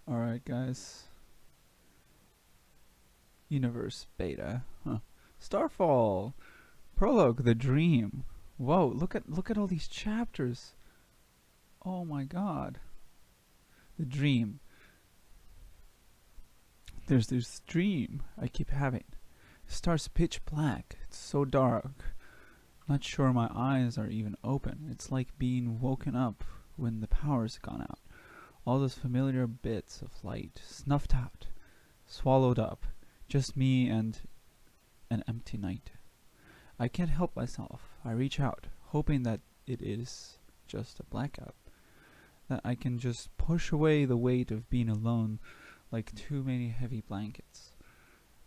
Alright, guys. Universe Beta. Huh. Starfall! Prologue, The Dream. Whoa, look at all these chapters. Oh my god. The Dream. There's this dream I keep having. It starts pitch black. It's so dark. Not sure my eyes are even open. It's like being woken up when the power's gone out. All those familiar bits of light snuffed out, swallowed up. Just me and an empty night. I can't help myself. I reach out, hoping that it is just a blackout. That I can just push away the weight of being alone like too many heavy blankets.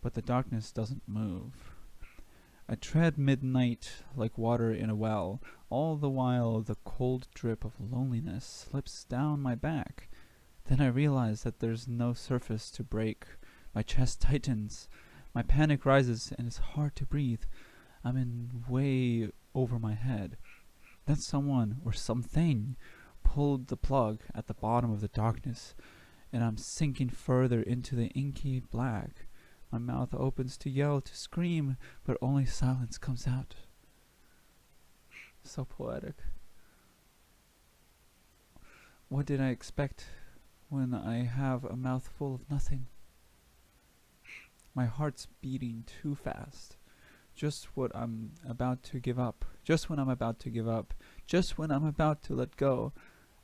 But the darkness doesn't move. I tread midnight like water in a well, all the while the cold drip of loneliness slips down my back. Then I realize that there's no surface to break. My chest tightens. My panic rises and it's hard to breathe. I'm in way over my head. Then someone or something pulled the plug at the bottom of the darkness, and I'm sinking further into the inky black. My mouth opens to yell, to scream, but only silence comes out. So poetic. What did I expect when I have a mouthful of nothing? My heart's beating too fast. Just what I'm about to give up. Just when I'm about to give up. Just when I'm about to let go.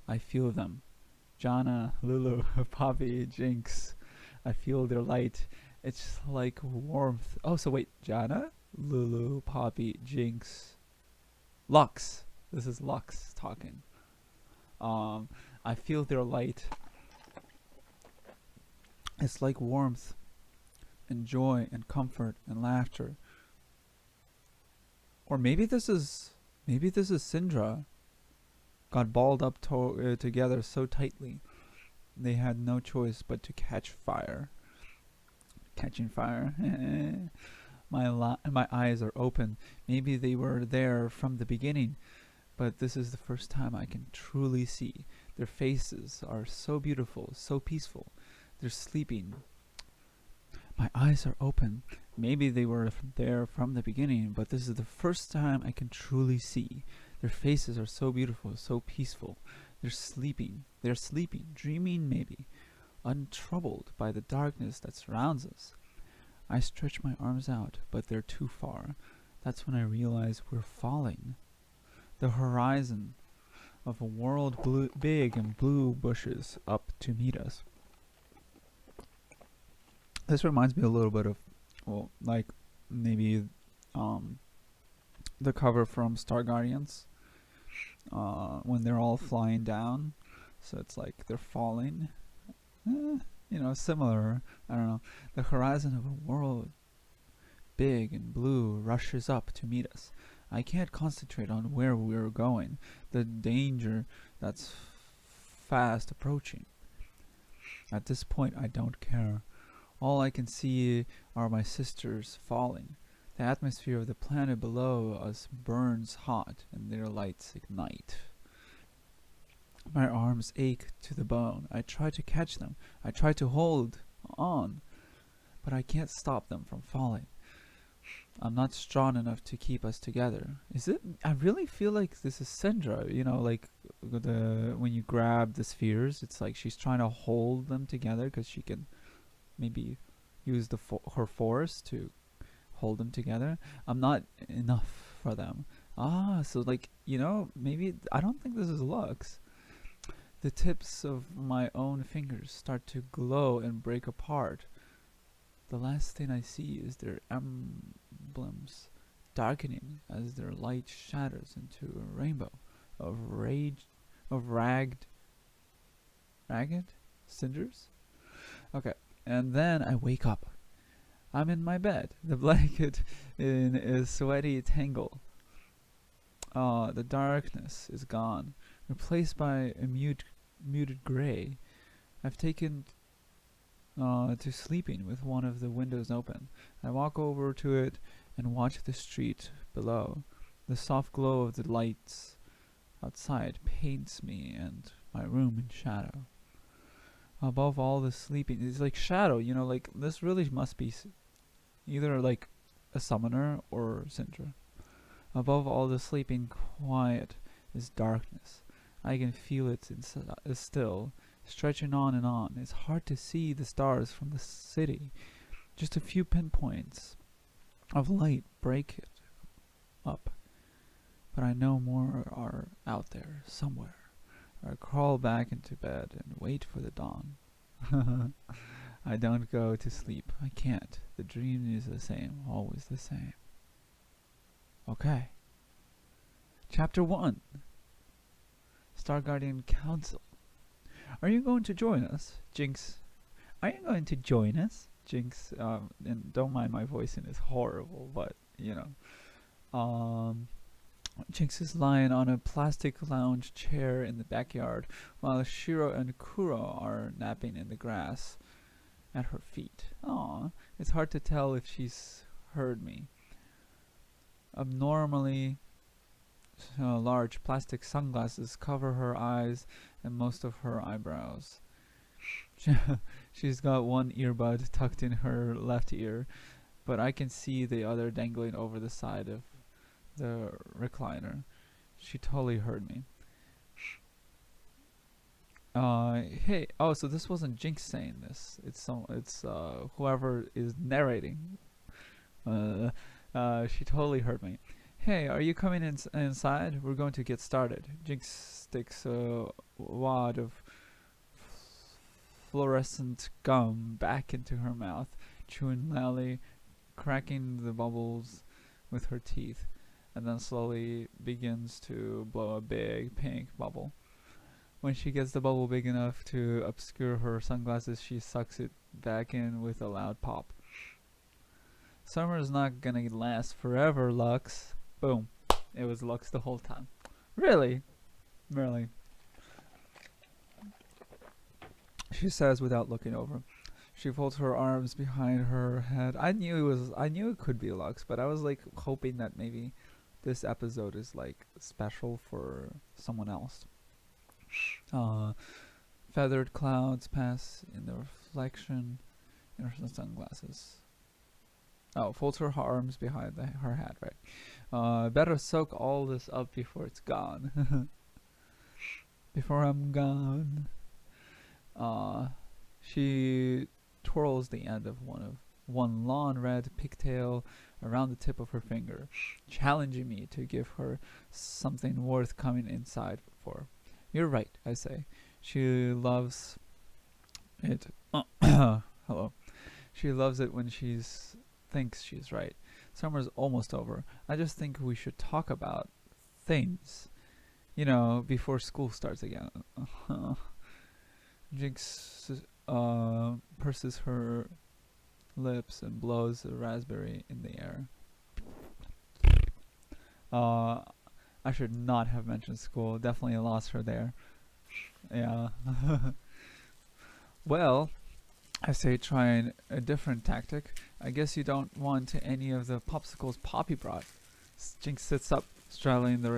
I feel them. Jana, Lulu, Poppy, Jinx. I feel their light. It's like warmth. Oh, so wait. Jana, Lulu, Poppy, Jinx. Lux. This is Lux talking. I feel their light. It's like warmth and joy and comfort and laughter. Or maybe this is Syndra. Got balled up together so tightly they had no choice but to catch fire. Catching fire. My eyes are open. Maybe they were there from the beginning, but this is the first time I can truly see. Their faces are so beautiful, so peaceful. They're sleeping. My eyes are open. Maybe they were there from the beginning, but this is the first time I can truly see. Their faces are so beautiful, so peaceful. They're sleeping, dreaming maybe, untroubled by the darkness that surrounds us. I stretch my arms out, but they're too far. That's when I realize we're falling. The horizon of a world big and blue bushes up to meet us. This reminds me a little bit of, well, like maybe the cover from Star Guardians when they're all flying down. So it's like they're falling. Similar. I don't know. The horizon of a world big and blue rushes up to meet us. I can't concentrate on where we're going. The danger that's fast approaching. At this point, I don't care. All I can see are my sisters falling. The atmosphere of the planet below us burns hot, and their lights ignite. My arms ache to the bone. I try to catch them. I try to hold on, but I can't stop them from falling. I'm not strong enough to keep us together. Is it? I really feel like this is Syndra. Like when you grab the spheres, it's like she's trying to hold them together because she can maybe use her force to hold them together. I'm not enough for them. So maybe I don't think this is Lux. The tips of my own fingers start to glow and break apart. The last thing I see is their emblems darkening as their light shatters into a rainbow of ragged cinders. Okay, and then I wake up. I'm in my bed, the blanket in a sweaty tangle. The darkness is gone, replaced by a muted gray. I've taken to sleeping with one of the windows open. I walk over to it and watch the street below. The soft glow of the lights outside paints me and my room in shadow. Above all the sleeping, it's like shadow. Like this really must be either like a summoner or Sindra. Above all the sleeping quiet is darkness. I can feel it still, stretching on and on. It's hard to see the stars from the city. Just a few pinpoints of light break it up. But I know more are out there somewhere. I crawl back into bed and wait for the dawn. I don't go to sleep. I can't. The dream is the same, always the same. Okay. Chapter 1. Star Guardian Council. Are you going to join us? Jinx. Are you going to join us? Jinx, and don't mind my voice, and it's horrible, but, Jinx is lying on a plastic lounge chair in the backyard, while Shiro and Kuro are napping in the grass at her feet. Aw, it's hard to tell if she's heard me. Abnormally large plastic sunglasses cover her eyes and most of her eyebrows. She's got one earbud tucked in her left ear, but I can see the other dangling over the side of the recliner. She totally heard me. Hey, so this wasn't Jinx saying this. It's whoever is narrating. She totally heard me. Hey, are you coming inside? We're going to get started. Jinx sticks a wad of fluorescent gum back into her mouth, chewing loudly, cracking the bubbles with her teeth, and then slowly begins to blow a big pink bubble. When she gets the bubble big enough to obscure her sunglasses, she sucks it back in with a loud pop. Summer's not gonna last forever, Lux. Boom. It was Lux the whole time. Really? Really. She says without looking over. She folds her arms behind her head. I knew it could be Lux, but I was like hoping that maybe this episode is like special for someone else. Feathered clouds pass in the reflection in her sunglasses. Folds her arms behind her head, right? Better soak all this up before it's gone. Before I'm gone. She twirls the end of one long red pigtail around the tip of her finger, challenging me to give her something worth coming inside for. You're right, I say. She loves it. Hello. She loves it when thinks she's right. Summer's almost over. I just think we should talk about things, before school starts again. Jinx purses her lips and blows a raspberry in the air. I should not have mentioned school. Definitely lost her there. Yeah. Well, I say trying a different tactic. I guess you don't want any of the popsicles Poppy brought. Jinx sits up, straddling the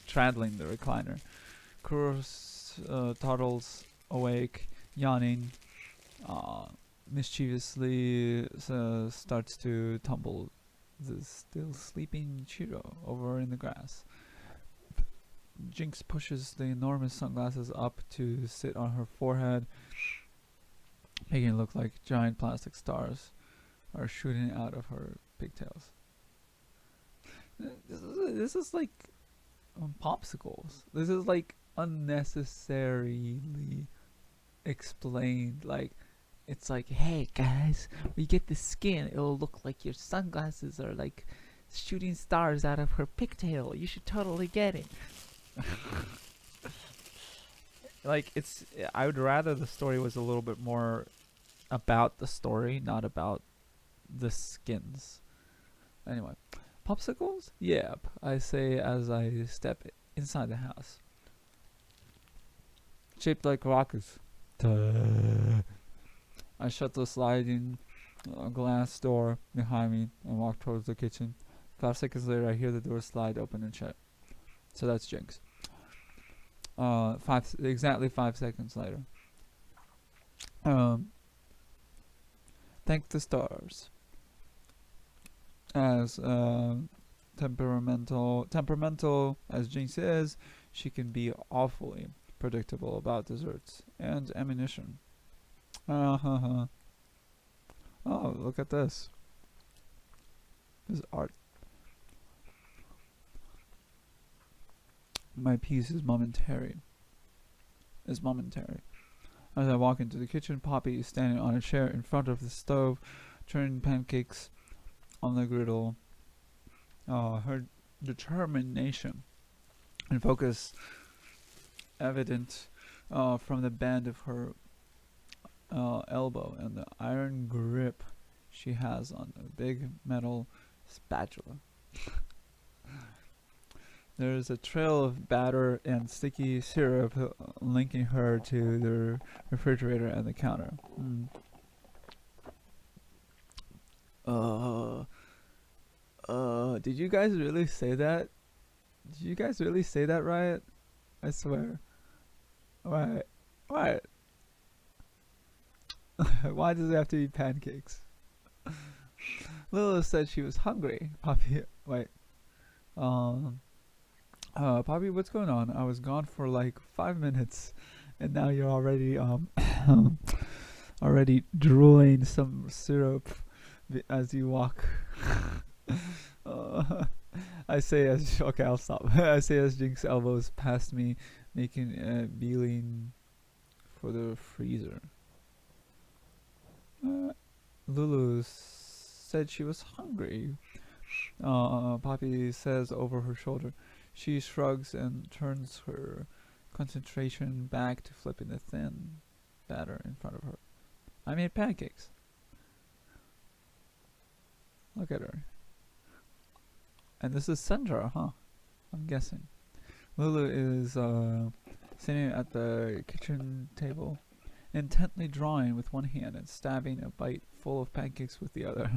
recliner. Kuro toddles awake, yawning, mischievously starts to tumble the still sleeping Chiro over in the grass. Jinx pushes the enormous sunglasses up to sit on her forehead, making it look like giant plastic stars are shooting out of her pigtails. This is like popsicles. This is like unnecessarily explained. Like, it's like, hey guys, we get the skin, it'll look like your sunglasses are like shooting stars out of her pigtail. You should totally get it. Like, I would rather the story was a little bit more about the story, not about the skins. Anyway, popsicles? Yep, I say as I step inside the house. Shaped like rockets. Duh. I shut the sliding glass door behind me and walk towards the kitchen. 5 seconds later, I hear the door slide open and shut. So that's Jinx. Exactly 5 seconds later. Um, thank the stars. As temperamental as Jinx is, she can be awfully predictable about desserts and ammunition. Uh-huh. Oh, look at this. This is art. My peace is momentary. As I walk into the kitchen, Poppy is standing on a chair in front of the stove, turning pancakes on the griddle. Her determination and focus evident from the bend of her elbow and the iron grip she has on a big metal spatula. There is a trail of batter and sticky syrup linking her to the refrigerator and the counter. Did you guys really say that? Did you guys really say that right? I swear. Why? Why? Why does it have to be pancakes? Lila said she was hungry. Poppy, wait. Poppy, what's going on? I was gone for like 5 minutes, and now you're already already drooling some syrup as you walk. I say as okay, I'll stop. I say as Jinx elbows past me, making a beeline for the freezer. Lulu said she was hungry. Poppy says over her shoulder. She shrugs and turns her concentration back to flipping the thin batter in front of her. I made pancakes. Look at her. And this is Sandra, huh? I'm guessing. Lulu is sitting at the kitchen table, intently drawing with one hand and stabbing a bite full of pancakes with the other.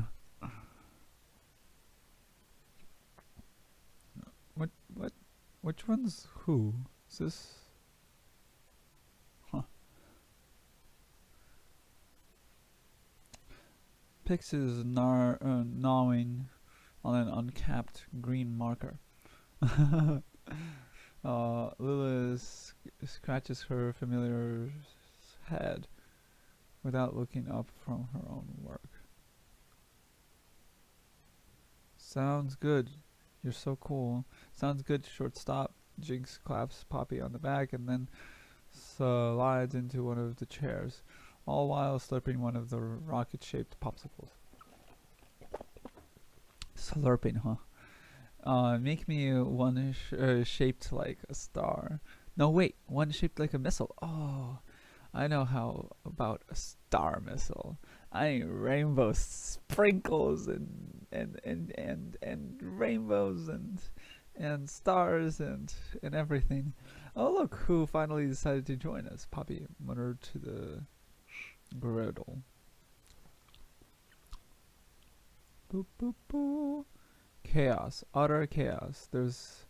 Which one's who? Is this? Huh. Pix is gnawing on an uncapped green marker. Lila scratches her familiar's head without looking up from her own work. Sounds good. You're so cool. Sounds good, shortstop. Jinx claps Poppy on the back and then slides into one of the chairs, all while slurping one of the rocket-shaped popsicles. Slurping, huh? Make me one shaped like a star. No, wait, one shaped like a missile. Oh, I know how about a star missile. I need rainbow sprinkles and rainbows and stars and everything. Oh look, who finally decided to join us? Poppy muttered to the griddle. Boop boop boo. Chaos, utter chaos. This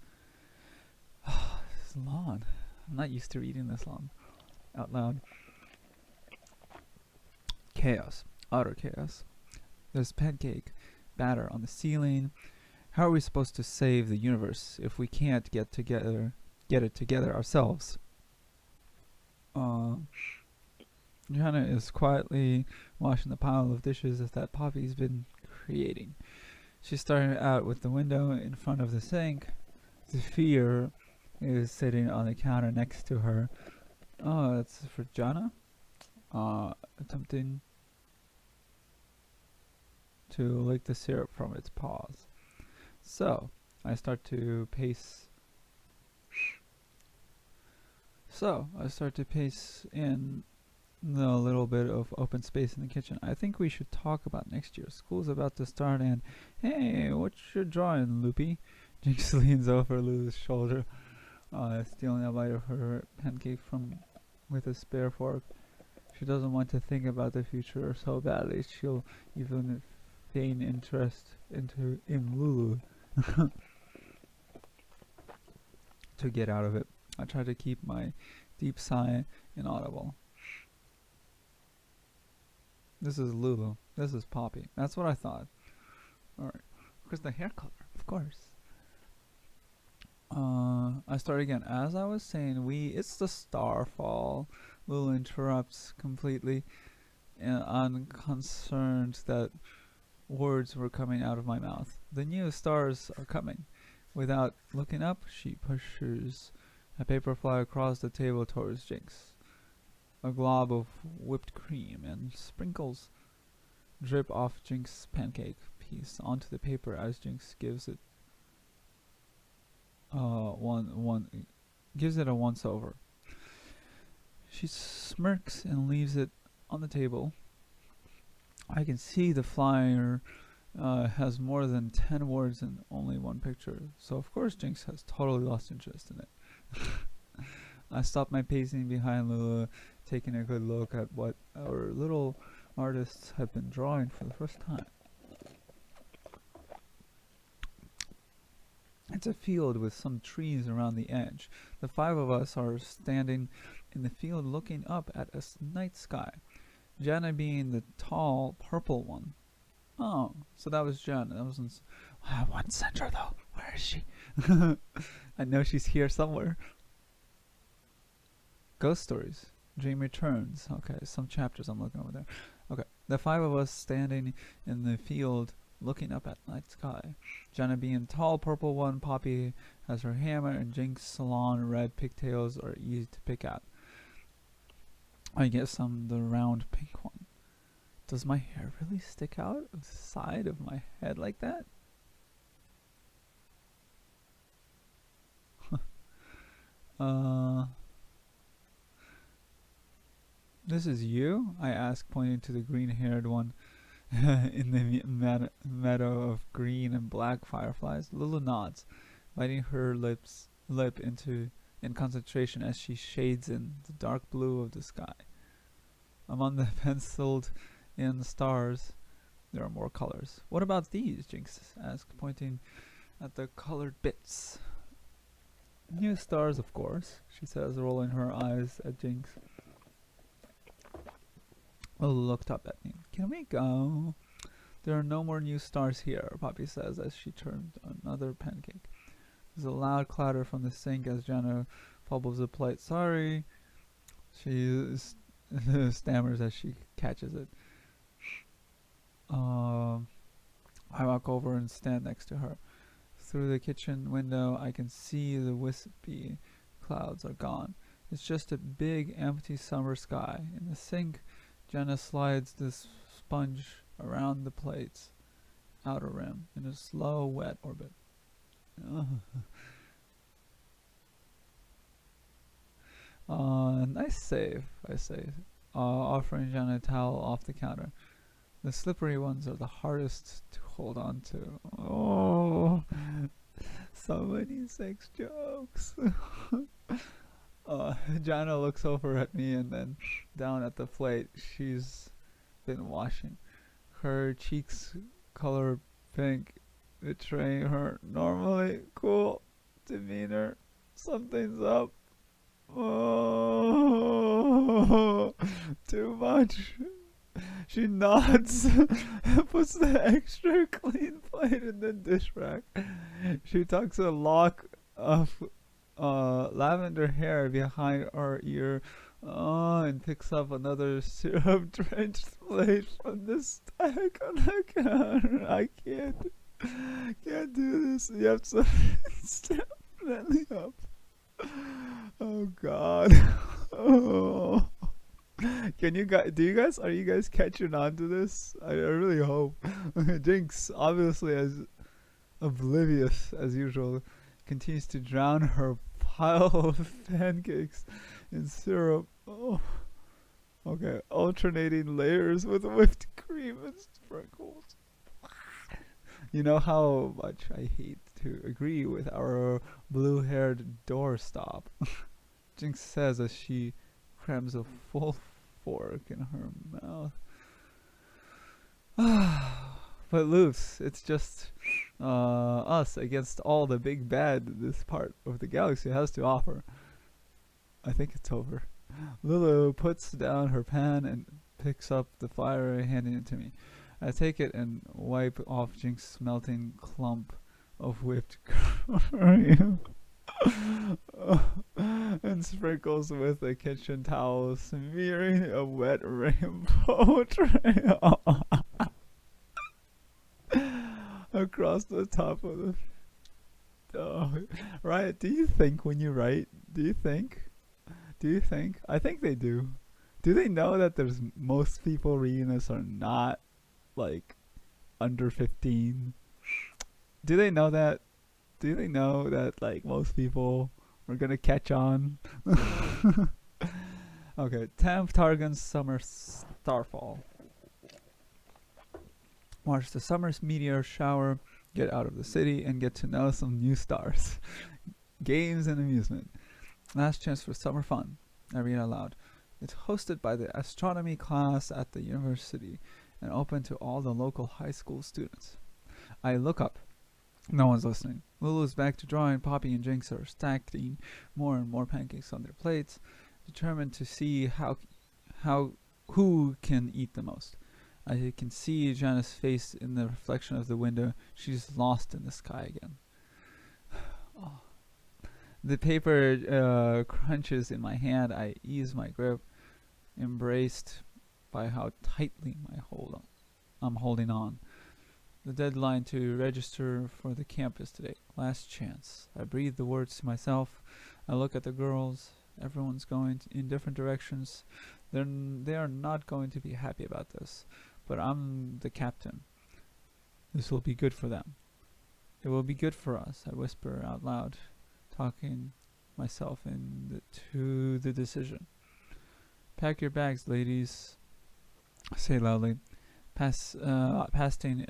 is long. I'm not used to reading this long out loud. Chaos, utter chaos. There's pancake batter on the ceiling. How are we supposed to save the universe if we can't get it together ourselves? Johanna is quietly washing the pile of dishes that Poppy's been creating. She started out with the window in front of the sink. Zephyr is sitting on the counter next to her. Oh, that's for Jana? Attempting to lick the syrup from its paws. So, I start to pace in the little bit of open space in the kitchen. I think we should talk about next year. School's about to start and, hey, what's your drawing, Loopy? Jinx leans over Lulu's shoulder, stealing a bite of her pancake with a spare fork. She doesn't want to think about the future so badly she'll even feign interest in Lulu to get out of it. I try to keep my deep sigh inaudible. This is Lulu. This is Poppy. That's what I thought. Alright. Because the hair color, of course. I start again. As I was saying, it's the Starfall. Lulu interrupts completely, unconcerned that words were coming out of my mouth. The new stars are coming. Without looking up, she pushes a paper fly across the table towards Jinx. A glob of whipped cream and sprinkles drip off Jinx's pancake piece onto the paper as Jinx gives it a once over. She smirks and leaves it on the table. I can see the flyer has more than 10 words and only one picture, so of course Jinx has totally lost interest in it. I stop my pacing behind Lulu, taking a good look at what our little artists have been drawing for the first time. It's a field with some trees around the edge. The 5 of us are standing in the field looking up at a night sky. Jenna being the tall purple one. Oh, so that was Jenna. That wasn't. I want to send her though. Where is she? I know she's here somewhere. Ghost Stories. Dream Returns. Okay, some chapters I'm looking over there. Okay, the 5 of us standing in the field looking up at night sky. Jenna being tall purple one, Poppy has her hammer, and Jinx' salon red pigtails are easy to pick out. I guess I'm the round pink one. Does my hair really stick out of the side of my head like that? This is you? I ask, pointing to the green-haired one in the meadow of green and black fireflies. Lulu nods, biting her lip in concentration as she shades in the dark blue of the sky. Among the penciled-in stars, there are more colors. What about these? Jinx asked, pointing at the colored bits. New stars, of course, she says, rolling her eyes at Jinx. Lulu looked up at me. Can we go? There are no more new stars here, Poppy says as she turns another pancake. There's a loud clatter from the sink as Jenna fumbles the plate. Sorry, she stammers as she catches it. I walk over and stand next to her. Through the kitchen window, I can see the wispy clouds are gone. It's just a big, empty summer sky. In the sink, Jenna slides this sponge around the plate's outer rim in a slow, wet orbit. Nice save, I say, offering Jenna a towel off the counter. The slippery ones are the hardest to hold on to. Oh, so many sex jokes. Jana looks over at me and then down at the plate she's been washing. Her cheeks color pink, betraying her normally cool demeanor. Something's up. Oh, too much. She nods, puts the extra clean plate in the dish rack. She tucks a lock of lavender hair behind her ear and picks up another syrup-drenched plate from the stack on the counter. I can't do this. You have to step up. Oh God. Oh. Are you guys catching on to this? I really hope. Jinx, obviously as oblivious as usual, continues to drown her pile of pancakes in syrup. Oh, okay. Alternating layers with whipped cream and sprinkles. You know how much I hate to agree with our blue-haired doorstop. Jinx says as she crams a full fork in her mouth. But Luce, it's just us against all the big bad this part of the galaxy has to offer. I think it's over. Lulu puts down her pen and picks up the flyer, handing it to me. I take it and wipe off Jinx's melting clump of whipped cream and sprinkles with a kitchen towel, smearing a wet rainbow trail across the top of the. Oh, right? Do you think when you write? Do you think? Do you think? I think they do. Do they know that there's most people reading this are not like under 15? Do they know that? Do they know that like most people are gonna catch on? Okay, Tam Targan's Summer Starfall. Watch the summer's meteor shower, get out of the city, and get to know some new stars. Games and amusement. Last chance for summer fun. I read out loud. It's hosted by the astronomy class at the university and open to all the local high school students. I look up. No one's listening. Lulu's back to drawing. Poppy and Jinx are stacking more and more pancakes on their plates, determined to see who can eat the most. I can see Jana's face in the reflection of the window. She's lost in the sky again. Oh. The paper crunches in my hand. I ease my grip, embraced by how tightly I'm holding on. The deadline to register for the campus today. Last chance. I breathe the words to myself. I look at the girls. Everyone's going in different directions. They are not going to be happy about this. But I'm the captain. This will be good for them. It will be good for us, I whisper out loud, talking myself into the decision. Pack your bags, ladies, I say loudly, casting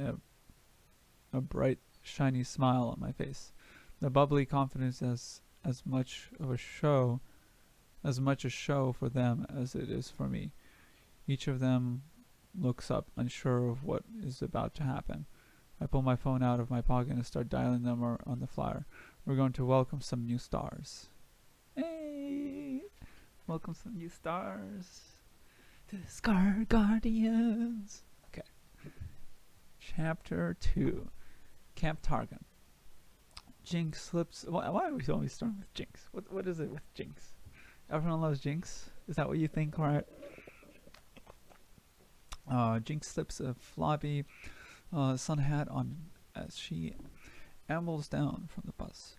a bright, shiny smile on my face. The bubbly confidence as much a show for them as it is for me. Each of them looks up, unsure of what is about to happen. I pull my phone out of my pocket and start dialing them on the flyer. We're going to welcome some new stars. Hey! Welcome some new stars to the Scar Guardians. Okay. Chapter 2. Camp Targan. Jinx slips. Why are we always starting with Jinx? What is it with Jinx? Everyone loves Jinx? Is that what you think, right? Jinx slips a floppy sun hat on as she ambles down from the bus.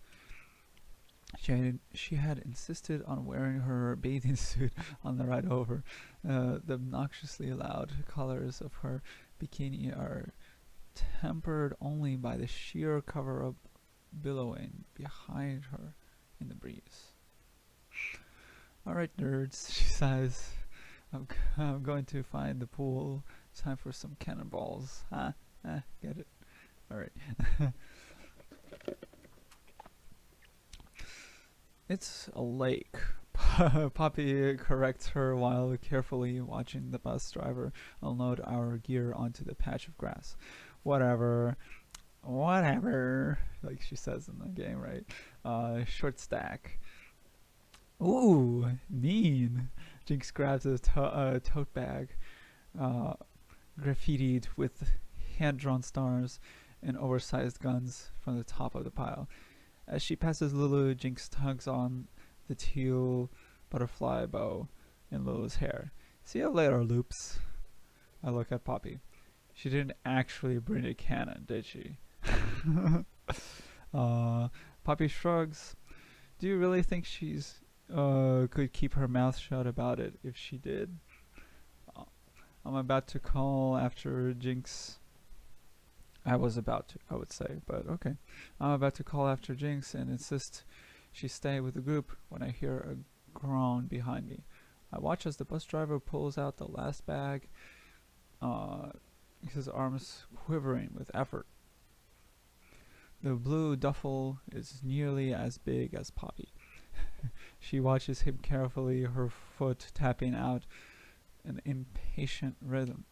She had insisted on wearing her bathing suit on the ride over. The obnoxiously loud colors of her bikini are tempered only by the sheer cover-up billowing behind her in the breeze. Alright, nerds, she sighs. I'm going to find the pool. Time for some cannonballs. Get it? Alright. It's a lake. Poppy corrects her while carefully watching the bus driver unload our gear onto the patch of grass. Whatever, like she says in the game, right? Short stack. Ooh, mean. Jinx grabs a tote bag, graffitied with hand-drawn stars and oversized guns from the top of the pile. As she passes Lulu, Jinx tugs on the teal butterfly bow in Lulu's hair. See you later, Loops. I look at Poppy. She didn't actually bring a cannon, did she? Poppy shrugs. Do you really think she's could keep her mouth shut about it if she did? I'm about to call after Jinx. I was about to, I would say, but okay. I'm about to call after Jinx and insist she stay with the group when I hear a groan behind me. I watch as the bus driver pulls out the last bag, his arms quivering with effort. The blue duffel is nearly as big as Poppy. She watches him carefully, her foot tapping out an impatient rhythm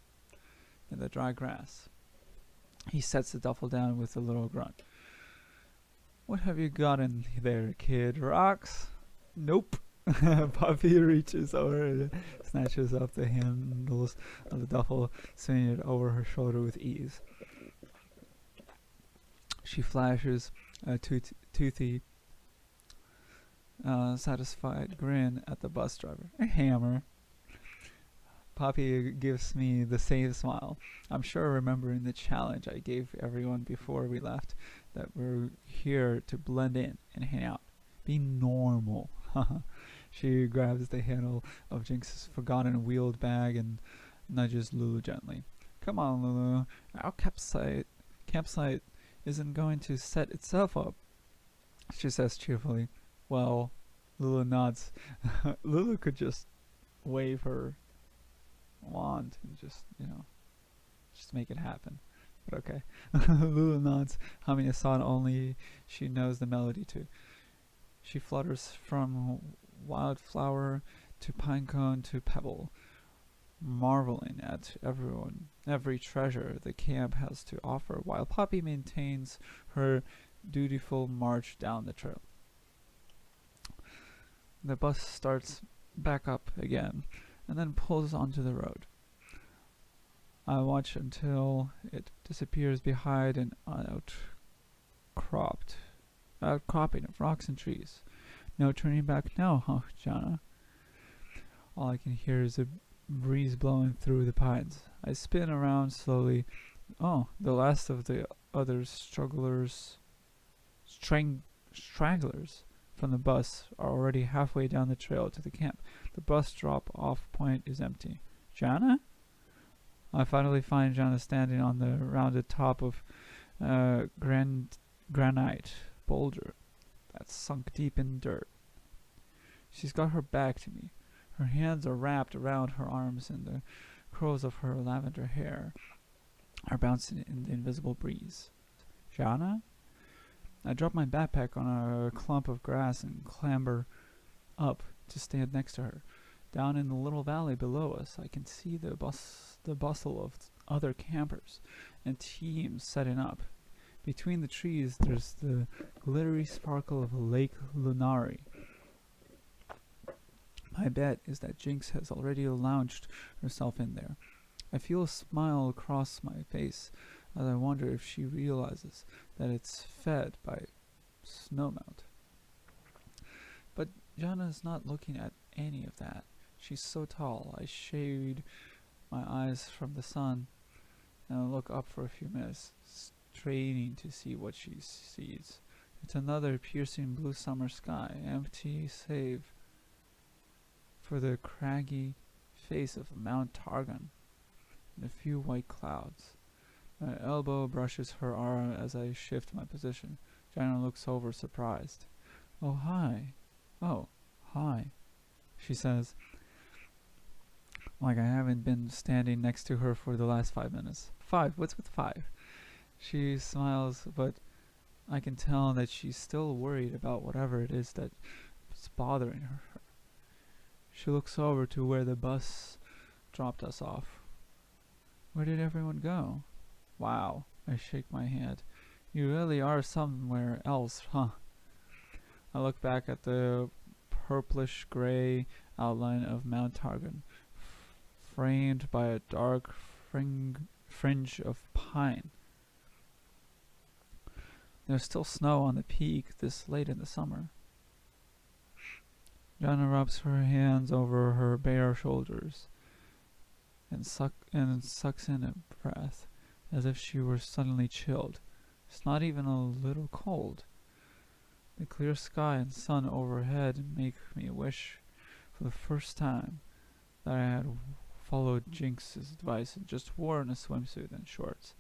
in the dry grass. He sets the duffel down with a little grunt. What have you got in there, kid? Rocks? Nope. Poppy reaches over and snatches up the handles of the duffel, swinging it over her shoulder with ease. She flashes a toothy, satisfied grin at the bus driver. A hammer. Poppy gives me the same smile. I'm sure remembering the challenge I gave everyone before we left, that we're here to blend in and hang out. Be normal. She grabs the handle of Jinx's forgotten wheeled bag and nudges Lulu gently. Come on, Lulu. Our campsite isn't going to set itself up, she says cheerfully. Well, Lulu nods. Lulu could just wave her wand and just make it happen. But okay. Lulu nods, humming a song only she knows the melody to. She flutters from wildflower to pinecone to pebble, marveling at every treasure the camp has to offer, while Poppy maintains her dutiful march down the trail. The bus starts back up again, and then pulls onto the road. I watch until it disappears behind an outcropping of rocks and trees. No turning back now, huh, Jana? All I can hear is a breeze blowing through the pines. I spin around slowly. Oh, the last of the other stragglers from the bus are already halfway down the trail to the camp. The bus drop-off point is empty. Jana? I finally find Jana standing on the rounded top of a granite boulder that's sunk deep in dirt. She's got her back to me. Her hands are wrapped around her arms, and the curls of her lavender hair are bouncing in the invisible breeze. Jana? I drop my backpack on a clump of grass and clamber up to stand next to her. Down in the little valley below us, I can see the bustle of other campers and teams setting up. Between the trees, there's the glittery sparkle of Lake Lunari. My bet is that Jinx has already lounged herself in there. I feel a smile across my face as I wonder if she realizes that it's fed by snowmelt. But Jana is not looking at any of that. She's so tall, I shade my eyes from the sun and look up for a few minutes, straining to see what she sees. It's another piercing blue summer sky, empty save for the craggy face of Mount Targon and a few white clouds. My elbow brushes her arm as I shift my position. Jana looks over, surprised. Oh, hi. Oh, hi, she says, like I haven't been standing next to her for the last 5 minutes. 5? What's with 5? She smiles, but I can tell that she's still worried about whatever it is that's bothering her. She looks over to where the bus dropped us off. Where did everyone go? Wow, I shake my head. You really are somewhere else, huh? I look back at the purplish gray outline of Mount Targon, framed by a dark fringe of pine. There's still snow on the peak this late in the summer. Jana rubs her hands over her bare shoulders and sucks in a breath as if she were suddenly chilled. It's not even a little cold. The clear sky and sun overhead make me wish for the first time that I had followed Jinx's advice and just worn a swimsuit and shorts.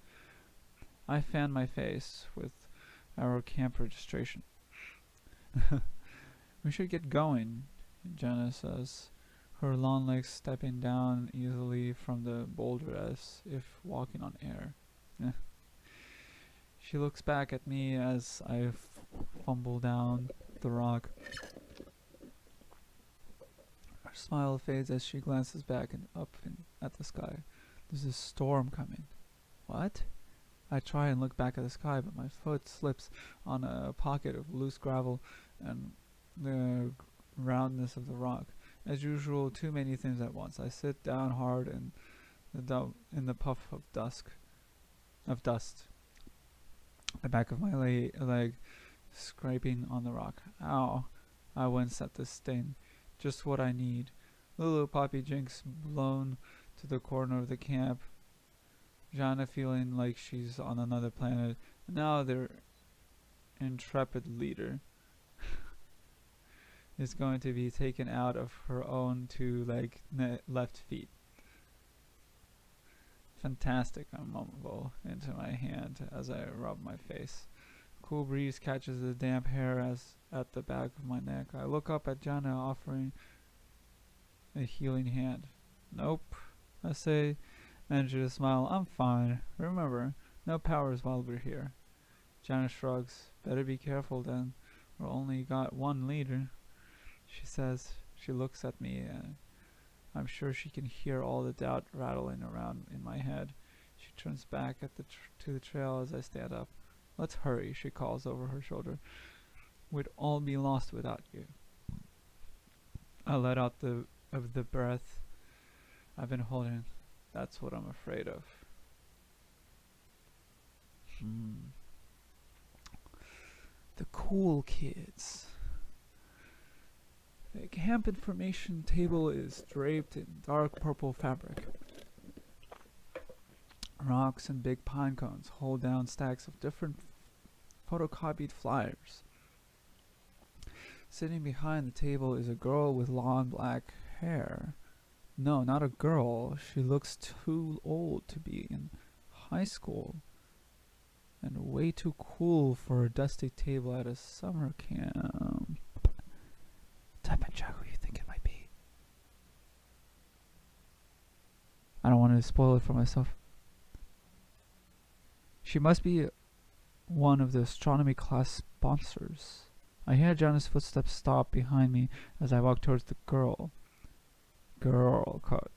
I fan my face with our camp registration. We should get going, Jana says, her long legs stepping down easily from the boulder as if walking on air. She looks back at me as I fumble down the rock. Her smile fades as she glances back and up at the sky. There's a storm coming. What? I try and look back at the sky, but my foot slips on a pocket of loose gravel, and the roundness of the rock. As usual, too many things at once. I sit down hard in the puff of dust. The back of my leg scraping on the rock. Ow! I wince at this sting. Just what I need. Lulu Poppy Jinx blown to the corner of the camp. Jana feeling like she's on another planet. Now their intrepid leader is going to be taken out of her own two left feet. Fantastic, I mumble into my hand as I rub my face. Cool breeze catches the damp hair at the back of my neck. I look up at Jana offering a healing hand. Nope, I say, managing to smile. I'm fine. Remember, no powers while we're here. Jana shrugs. Better be careful then. We're only got one leader, she says. She looks at me and I'm sure she can hear all the doubt rattling around in my head. She turns back at to the trail as I stand up. Let's hurry, she calls over her shoulder. We'd all be lost without you. I let out the breath I've been holding. That's what I'm afraid of. The cool kids. The camp information table is draped in dark purple fabric. Rocks and big pine cones hold down stacks of different photocopied flyers. Sitting behind the table is a girl with long black hair. No, not a girl. She looks too old to be in high school and way too cool for a dusty table at a summer camp. Type in chat who you think it might be. I don't want to spoil it for myself. She must be one of the astronomy class sponsors. I hear Jana's footsteps stop behind me as I walk towards the girl. Girl code.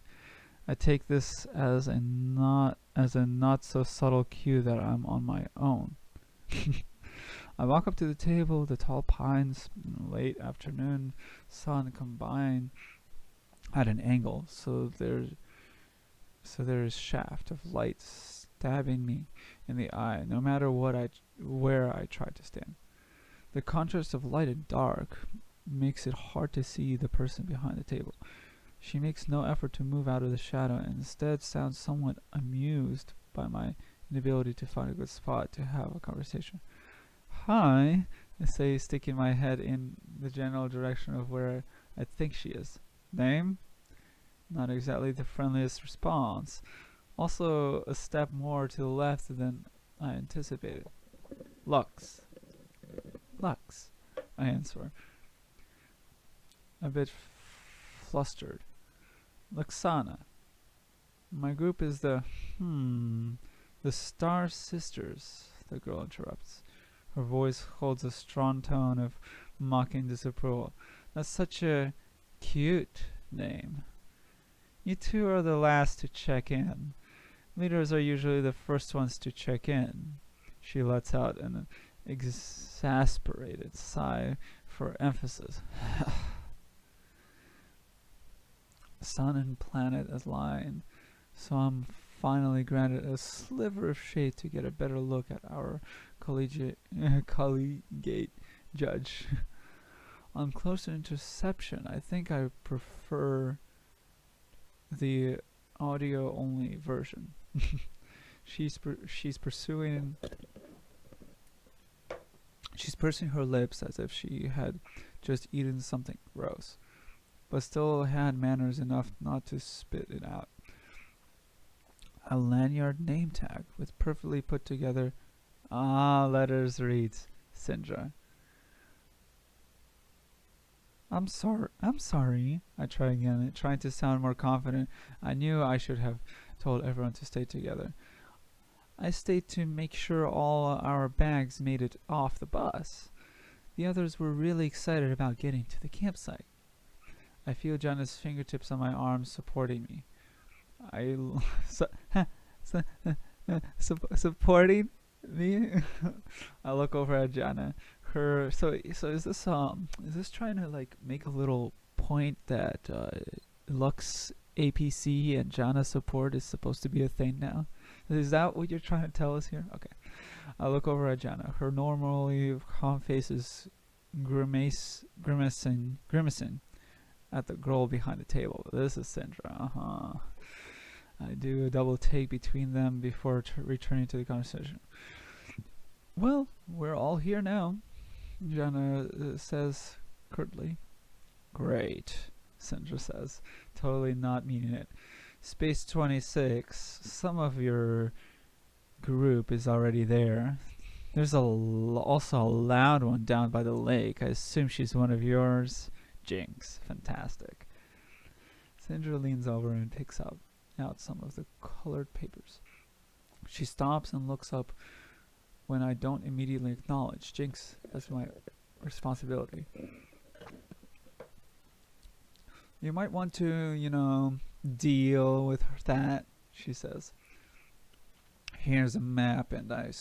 I take this as a not so subtle cue that I'm on my own. I walk up to the table. The tall pines, late afternoon sun combine at an angle, so there is shaft of light stabbing me in the eye, no matter where I try to stand. The contrast of light and dark makes it hard to see the person behind the table. She makes no effort to move out of the shadow and instead sounds somewhat amused by my inability to find a good spot to have a conversation. Hi, I say, sticking my head in the general direction of where I think she is. Name? Not exactly the friendliest response. Also a step more to the left than I anticipated. Lux, I answer, a bit flustered. Luxana. My group is the Star Sisters, the girl interrupts. Her voice holds a strong tone of mocking disapproval. That's such a cute name. You two are the last to check in. Leaders are usually the first ones to check in. She lets out an exasperated sigh for emphasis. Sun and planet align, so I'm finally granted a sliver of shade to get a better look at our collegiate judge. On closer interception, I think I prefer the audio-only version. She's pursing her lips as if she had just eaten something gross, but still had manners enough not to spit it out. A lanyard name tag with perfectly put together letters reads Sindra. I'm sorry. I try again, trying to sound more confident. I knew I should have told everyone to stay together. I stayed to make sure all our bags made it off the bus. The others were really excited about getting to the campsite. I feel Jana's fingertips on my arms supporting me. Supporting me? I look over at Jana. Her so is this trying to like make a little point that Lux APC and Jana support is supposed to be a thing now? Is that what you're trying to tell us here? Okay. I look over at Jana. Her normally calm face is grimacing at the girl behind the table. This is Sindra. I do a double take between them before returning to the conversation. Well, we're all here now, Jana says curtly. Great, Sindra says, totally not meaning it. Space 26, some of your group is already there. There's also a loud one down by the lake. I assume she's one of yours. Jinx. Fantastic. Sindra leans over and picks out some of the colored papers. She stops and looks up when I don't immediately acknowledge Jinx as my responsibility. You might want to, deal with that, she says. Here's a map and a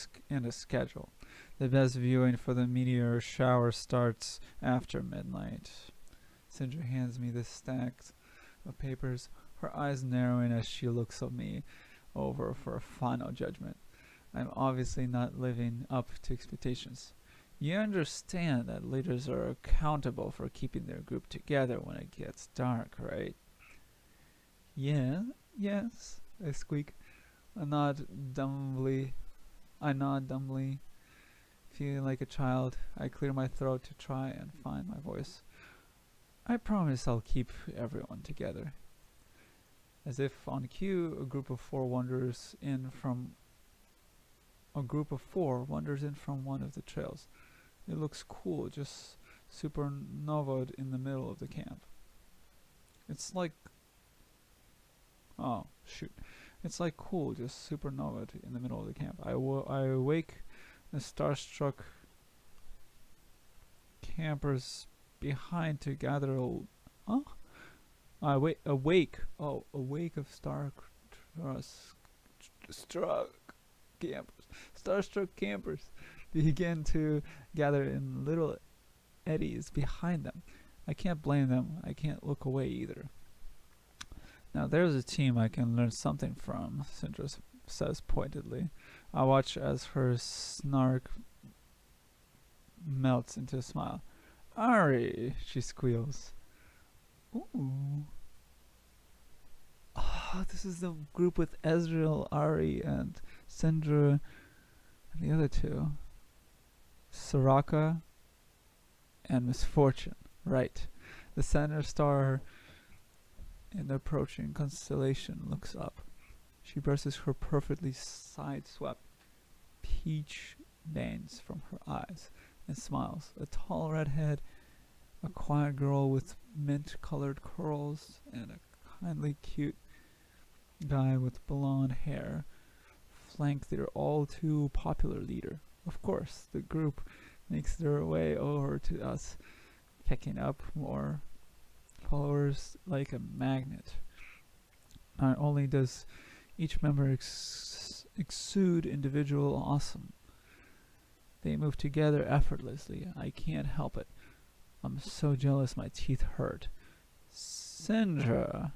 schedule. The best viewing for the meteor shower starts after midnight. Sindra hands me the stacks of papers, her eyes narrowing as she looks at me over for a final judgment. I'm obviously not living up to expectations. You understand that leaders are accountable for keeping their group together when it gets dark, right? Yeah, yes, I squeak. I nod dumbly, feeling like a child. I clear my throat to try and find my voice. I promise I'll keep everyone together. As if on cue, a group of four wanders in from one of the trails. It looks cool, just supernovaed in the middle of the camp. It's like cool, just supernovaed in the middle of the camp. I awake the starstruck campers behind to gather a wake of starstruck campers begin to gather in little eddies behind them. I can't blame them. I can't look away either. Now there's a team I can learn something from, Sindra says pointedly. I watch as her snark melts into a smile. Ari, she squeals. Ooh. Oh, this is the group with Ezreal, Ari, and Sindra, and the other two. Soraka and Misfortune. Right. The center star in the approaching constellation looks up. She brushes her perfectly side-swept peach veins from her eyes and smiles. A tall redhead, a quiet girl with mint-colored curls, and a kindly cute guy with blonde hair flank their all-too popular leader. Of course, the group makes their way over to us, picking up more followers like a magnet. Not only does each member exude individual awesome, they move together effortlessly. I can't help it. I'm so jealous my teeth hurt. Sindra,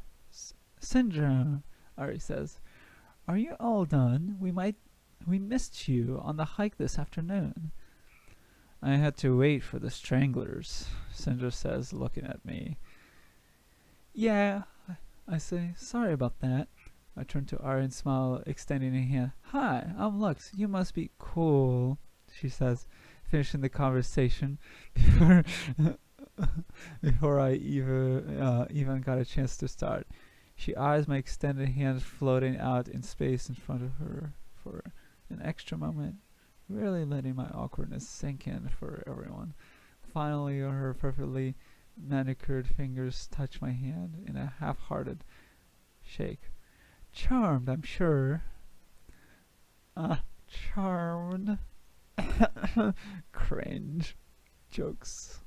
Ari says, are you all done? We missed you on the hike this afternoon. I had to wait for the stranglers, Sindra says, looking at me. Yeah, I say, sorry about that. I turn to Ari and smile, extending a hand. Hi, I'm Lux. You must be cool, she says, finishing the conversation before I even got a chance to start. She eyes my extended hand floating out in space in front of her for an extra moment, really letting my awkwardness sink in for everyone. Finally, her perfectly manicured fingers touch my hand in a half-hearted shake. Charmed, I'm sure. Charmed. Cringe. Jokes.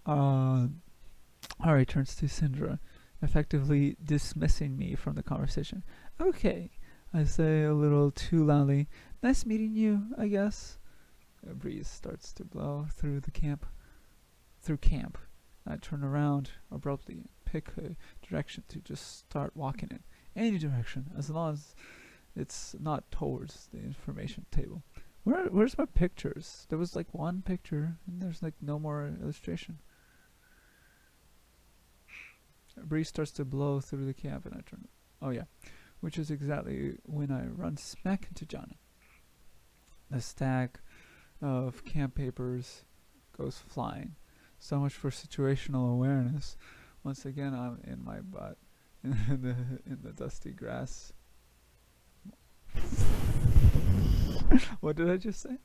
Ari turns to Sindra, effectively dismissing me from the conversation. Okay, I say a little too loudly. Nice meeting you, I guess. A breeze starts to blow through camp. I turn around abruptly and pick a direction to just start walking in. Any direction, as long as it's not towards the information table. Where's my pictures? There was like one picture, and there's like no more illustration. A breeze starts to blow through the camp, and I turn. Oh yeah, which is exactly when I run smack into Jana. The stack of camp papers goes flying. So much for situational awareness. Once again, I'm in my butt in the dusty grass. What did I just say?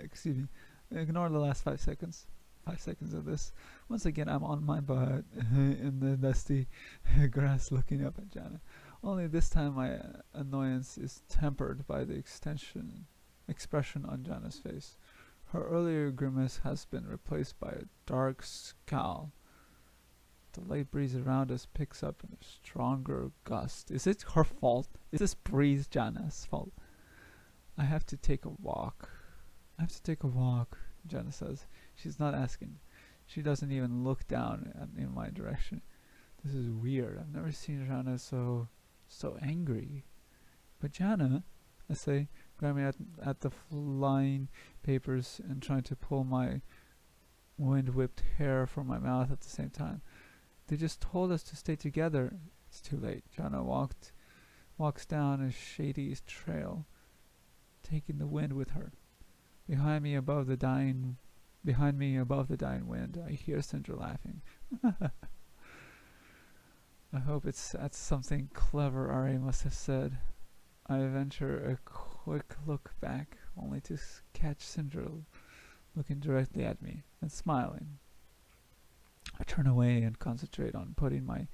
Excuse me. Ignore the last 5 seconds. 5 seconds of this. Once again, I'm on my butt in the dusty grass looking up at Jana. Only this time my annoyance is tempered by the expression on Jana's face. Her earlier grimace has been replaced by a dark scowl. The light breeze around us picks up in a stronger gust. Is it her fault? Is this breeze Jana's fault? I have to take a walk, Jana says. She's not asking. She doesn't even look down in my direction. This is weird. I've never seen Jana so angry. But Jana, I say, grabbing at the flying papers and trying to pull my wind-whipped hair from my mouth at the same time. They just told us to stay together. It's too late. Jana walks down a shady trail, taking the wind with her. Behind me above the dying wind, I hear Cinder laughing. I hope that's something clever Ari must have said. I venture a quick look back, only to catch Cinder looking directly at me and smiling. I turn away and concentrate on putting my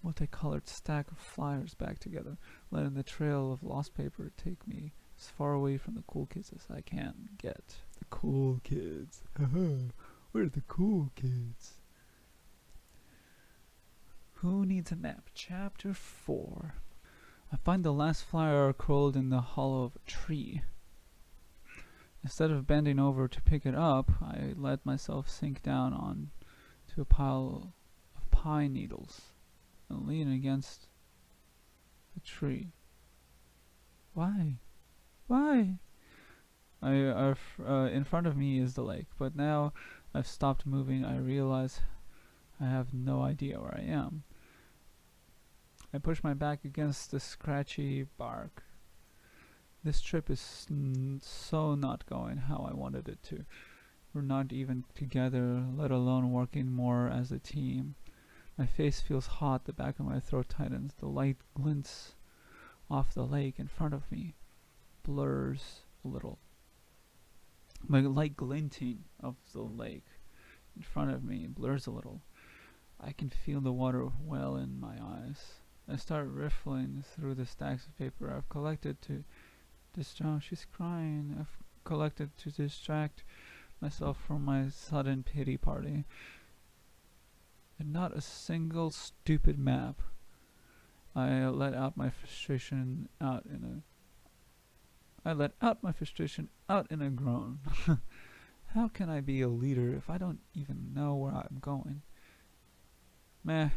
multicolored stack of flyers back together, letting the trail of lost paper take me as far away from the cool kids as I can get. The cool kids. Where are the cool kids? Who Needs a Nap? Chapter 4. I find the last flyer curled in the hollow of a tree. Instead of bending over to pick it up, I let myself sink down on to a pile of pine needles and lean against the tree. Why? In front of me is the lake, but now I've stopped moving. I realize I have no idea where I am. I push my back against the scratchy bark. This trip is so not going how I wanted it to. We're not even together, let alone working more as a team. My face feels hot, the back of my throat tightens. The light glints off the lake in front of me, blurs a little. My light glinting of the lake in front of me blurs a little. I can feel the water well in my eyes. I start riffling through the stacks of paper I've collected to distract. She's crying. I've collected to distract myself from my sudden pity party. And not a single stupid map. I let out my frustration out in a groan. How can I be a leader if I don't even know where I'm going? Meh,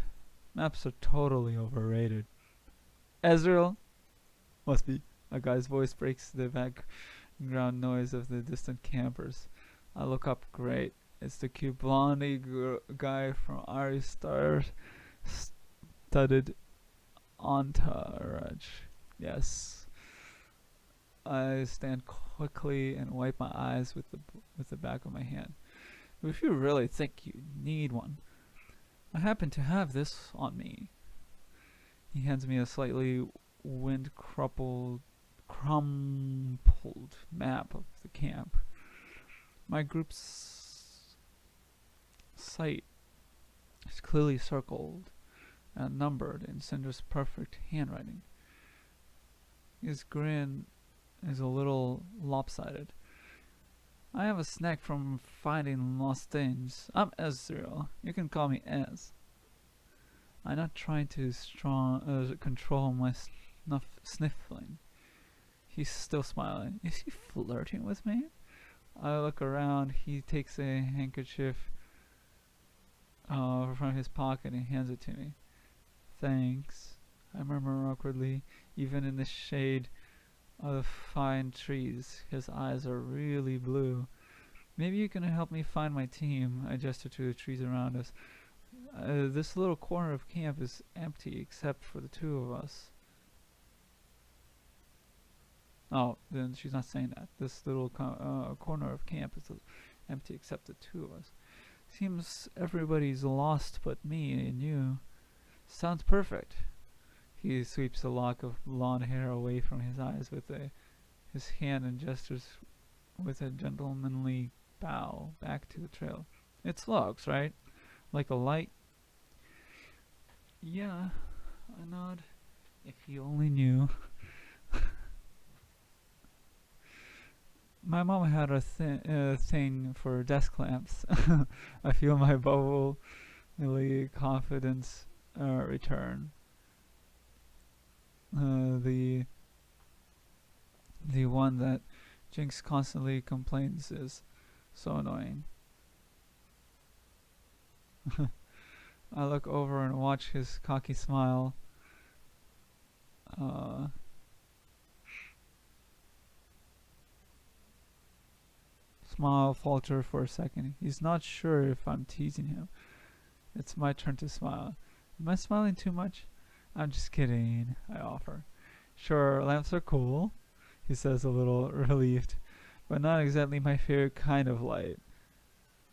maps are totally overrated. Ezreal? Must be. A guy's voice breaks the background noise of the distant campers. I look up. Great. It's the cute blondie guy from Ari's star-studded entourage. Yes. I stand quickly and wipe my eyes with the back of my hand. If you really think you need one, I happen to have this on me. He hands me a slightly crumpled map of the camp. My group's site is clearly circled and numbered in Cinder's perfect handwriting. His grin is a little lopsided. I have a snack from finding lost things. I'm Ezreal. You can call me Ez. I'm not trying to control my sniffling. He's still smiling. Is he flirting with me? I look around. He takes a handkerchief from his pocket and hands it to me. Thanks, I murmur awkwardly. Even in the shade of the fine trees, his eyes are really blue. Maybe you can help me find my team. I gesture to the trees around us. This little corner of camp is empty except for the two of us. Oh, then she's not saying that. This little corner of camp is empty except the two of us. Seems everybody's lost but me and you. Sounds perfect. He sweeps a lock of blonde hair away from his eyes with his hand and gestures with a gentlemanly bow back to the trail. It's logs, right? Like a light? Yeah, I nod. If you only knew. My mom had a thing for desk lamps. I feel my bubbly confidence return. The one that Jinx constantly complains is so annoying. I look over and watch his cocky smile. Smile falter for a second. He's not sure if I'm teasing him. It's my turn to smile. Am I smiling too much? I'm just kidding, I offer. Sure, lamps are cool, he says, a little relieved, but not exactly my favorite kind of light.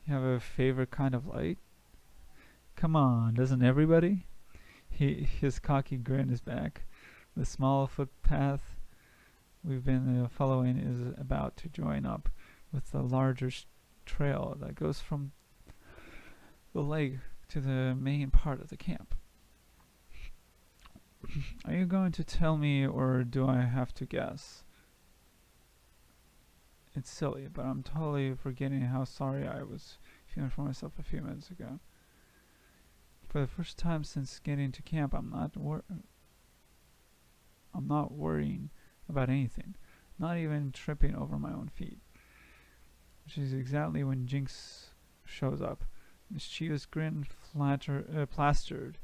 You have a favorite kind of light? Come on, doesn't everybody? His cocky grin is back. The small footpath we've been following is about to join up with the larger trail that goes from the lake to the main part of the camp. Are you going to tell me, or do I have to guess? It's silly, but I'm totally forgetting how sorry I was feeling for myself a few minutes ago. For the first time since getting to camp, I'm not worrying about anything, not even tripping over my own feet. Which is exactly when Jinx shows up. Mischievous grin plastered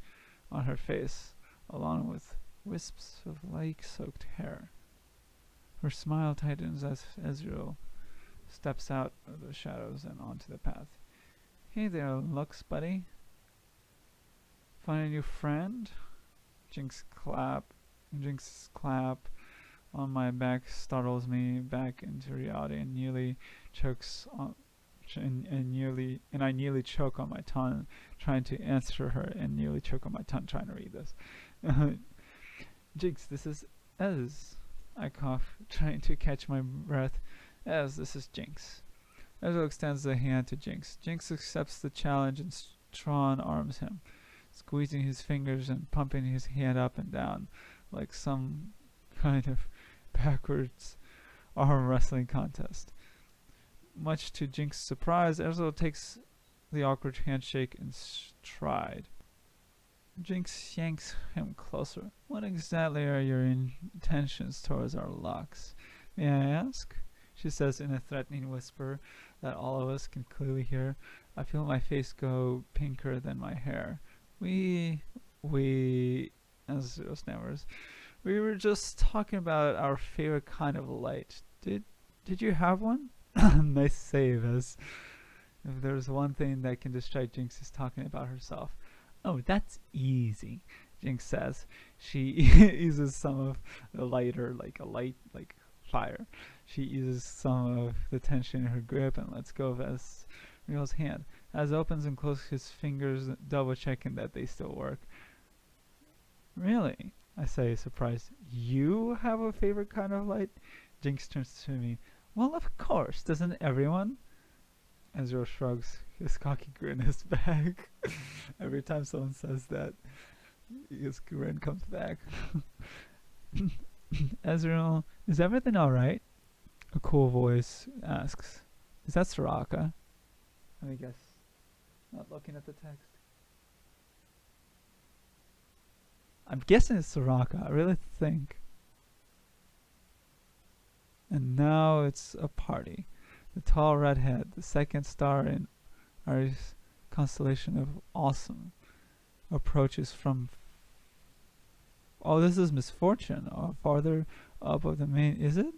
on her face, along with wisps of lake-soaked hair. Her smile tightens as Ezreal steps out of the shadows and onto the path. Hey there, Lux buddy. Find a new friend? Jinx's clap on my back startles me back into reality and nearly chokes on and I nearly choke on my tongue trying to answer her and nearly choke on my tongue trying to read this. Jinx, this is Ez. I cough, trying to catch my breath. Ez, this is Jinx. Ezreal extends the hand to Jinx. Jinx accepts the challenge and strong arms him, squeezing his fingers and pumping his hand up and down like some kind of backwards arm wrestling contest. Much to Jinx's surprise, Ezreal takes the awkward handshake in stride. Jinx yanks him closer. What exactly are your intentions towards our Lux? May I ask? She says in a threatening whisper that all of us can clearly hear. I feel my face go pinker than my hair. Ezreal stammers. We were just talking about our favorite kind of light. Did you have one? Nice save, as if there's one thing that can distract Jinx is talking about herself. Oh, that's easy, Jinx says. She uses some of the lighter, like fire. She uses some of the tension in her grip and lets go of Ezreal's hand. Az opens and closes his fingers, double checking that they still work. Really? I say, surprised. You have a favorite kind of light? Jinx turns to me. Well, of course, doesn't everyone? Ezreal shrugs. His cocky grin is back. Every time someone says that, his grin comes back. Ezreal, is everything alright? A cool voice asks. Is that Soraka? Let me guess. Not looking at the text. I'm guessing it's Soraka. I really think. And now it's a party. The tall redhead, the second star in our constellation of awesome, approaches from. Oh, this is misfortune. Farther up of the main, is it?